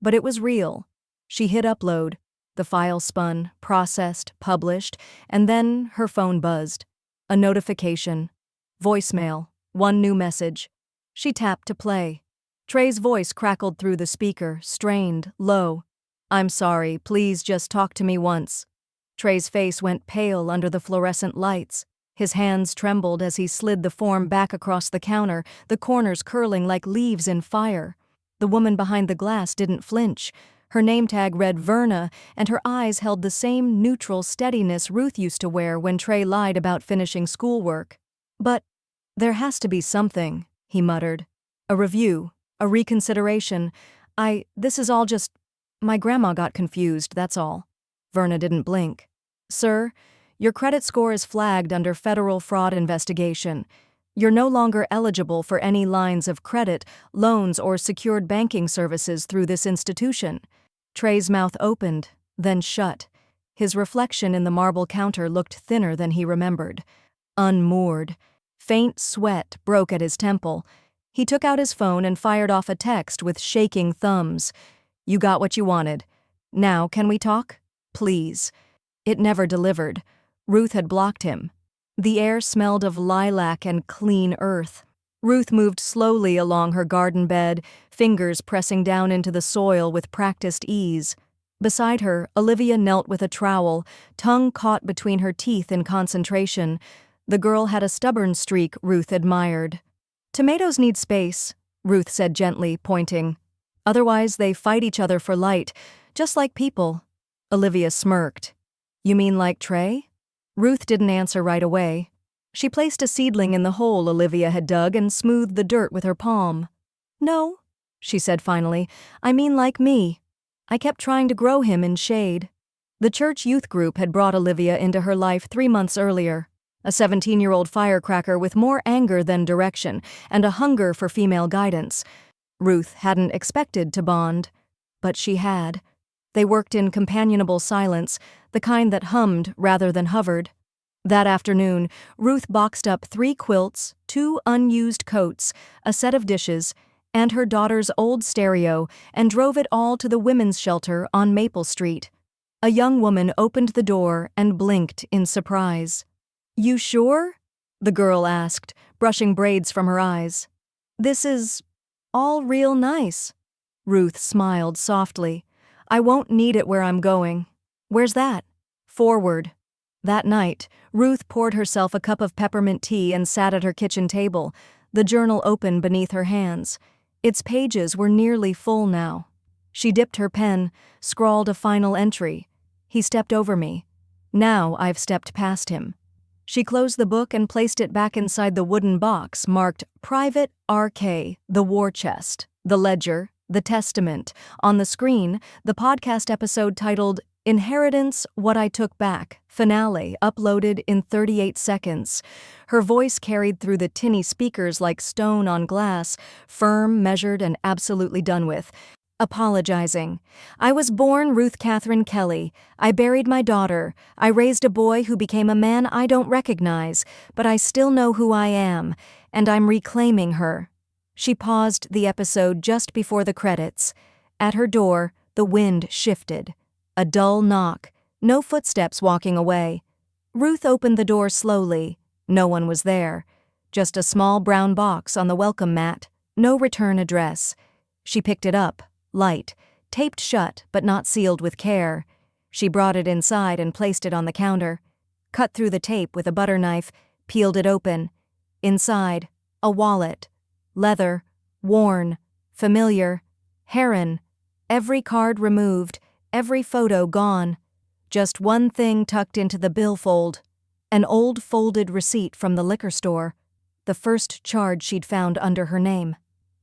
but it was real. She hit upload. The file spun, processed, published, and then her phone buzzed. A notification. Voicemail. One new message. She tapped to play. Trey's voice crackled through the speaker, strained, low. "I'm sorry, please just talk to me once." Trey's face went pale under the fluorescent lights. His hands trembled as he slid the form back across the counter, the corners curling like leaves in fire. The woman behind the glass didn't flinch. Her name tag read Verna, and her eyes held the same neutral steadiness Ruth used to wear when Trey lied about finishing schoolwork. "But there has to be something," he muttered. "A review, a reconsideration. This is all just, my grandma got confused, that's all." Verna didn't blink. "Sir, your credit score is flagged under federal fraud investigation. You're no longer eligible for any lines of credit, loans, or secured banking services through this institution." Trey's mouth opened, then shut. His reflection in the marble counter looked thinner than he remembered. Unmoored. Faint sweat broke at his temple. He took out his phone and fired off a text with shaking thumbs. "You got what you wanted. Now, can we talk? Please." It never delivered. Ruth had blocked him. The air smelled of lilac and clean earth. Ruth moved slowly along her garden bed, fingers pressing down into the soil with practiced ease. Beside her, Olivia knelt with a trowel, tongue caught between her teeth in concentration. The girl had a stubborn streak Ruth admired. "Tomatoes need space," Ruth said gently, pointing. "Otherwise, they fight each other for light, just like people." Olivia smirked. "You mean like Trey?" Ruth didn't answer right away. She placed a seedling in the hole Olivia had dug and smoothed the dirt with her palm. "No," she said finally, "I mean like me. I kept trying to grow him in shade." The church youth group had brought Olivia into her life 3 months earlier. A 17-year-old firecracker with more anger than direction and a hunger for female guidance. Ruth hadn't expected to bond, but she had. They worked in companionable silence, the kind that hummed rather than hovered. That afternoon, Ruth boxed up 3 quilts, 2 unused coats, a set of dishes, and her daughter's old stereo and drove it all to the women's shelter on Maple Street. A young woman opened the door and blinked in surprise. "You sure?" the girl asked, brushing braids from her eyes. "This is all real nice." Ruth smiled softly. "I won't need it where I'm going." "Where's that?" "Forward." That night, Ruth poured herself a cup of peppermint tea and sat at her kitchen table, the journal open beneath her hands. Its pages were nearly full now. She dipped her pen, scrawled a final entry. "He stepped over me. Now I've stepped past him." She closed the book and placed it back inside the wooden box marked Private RK, the War Chest, the Ledger, the Testament. On the screen, the podcast episode titled Inheritance, What I Took Back, finale, uploaded in 38 seconds. Her voice carried through the tinny speakers like stone on glass, firm, measured, and absolutely done with. Apologizing. "I was born Ruth Catherine Kelly. I buried my daughter. I raised a boy who became a man I don't recognize, but I still know who I am, and I'm reclaiming her." She paused the episode just before the credits. At her door, the wind shifted. A dull knock. No footsteps walking away. Ruth opened the door slowly. No one was there. Just a small brown box on the welcome mat. No return address. She picked it up. Light, taped shut but not sealed with care. She brought it inside and placed it on the counter. Cut through the tape with a butter knife, peeled it open. Inside, a wallet. Leather, worn, familiar. Heron. Every card removed, every photo gone. Just one thing tucked into the billfold. An old folded receipt from the liquor store. The first charge she'd found under her name.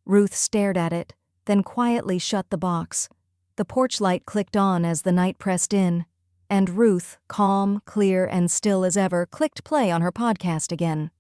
Ruth stared at it, then quietly shut the box. The porch light clicked on as the night pressed in, and Ruth, calm, clear, and still as ever, clicked play on her podcast again.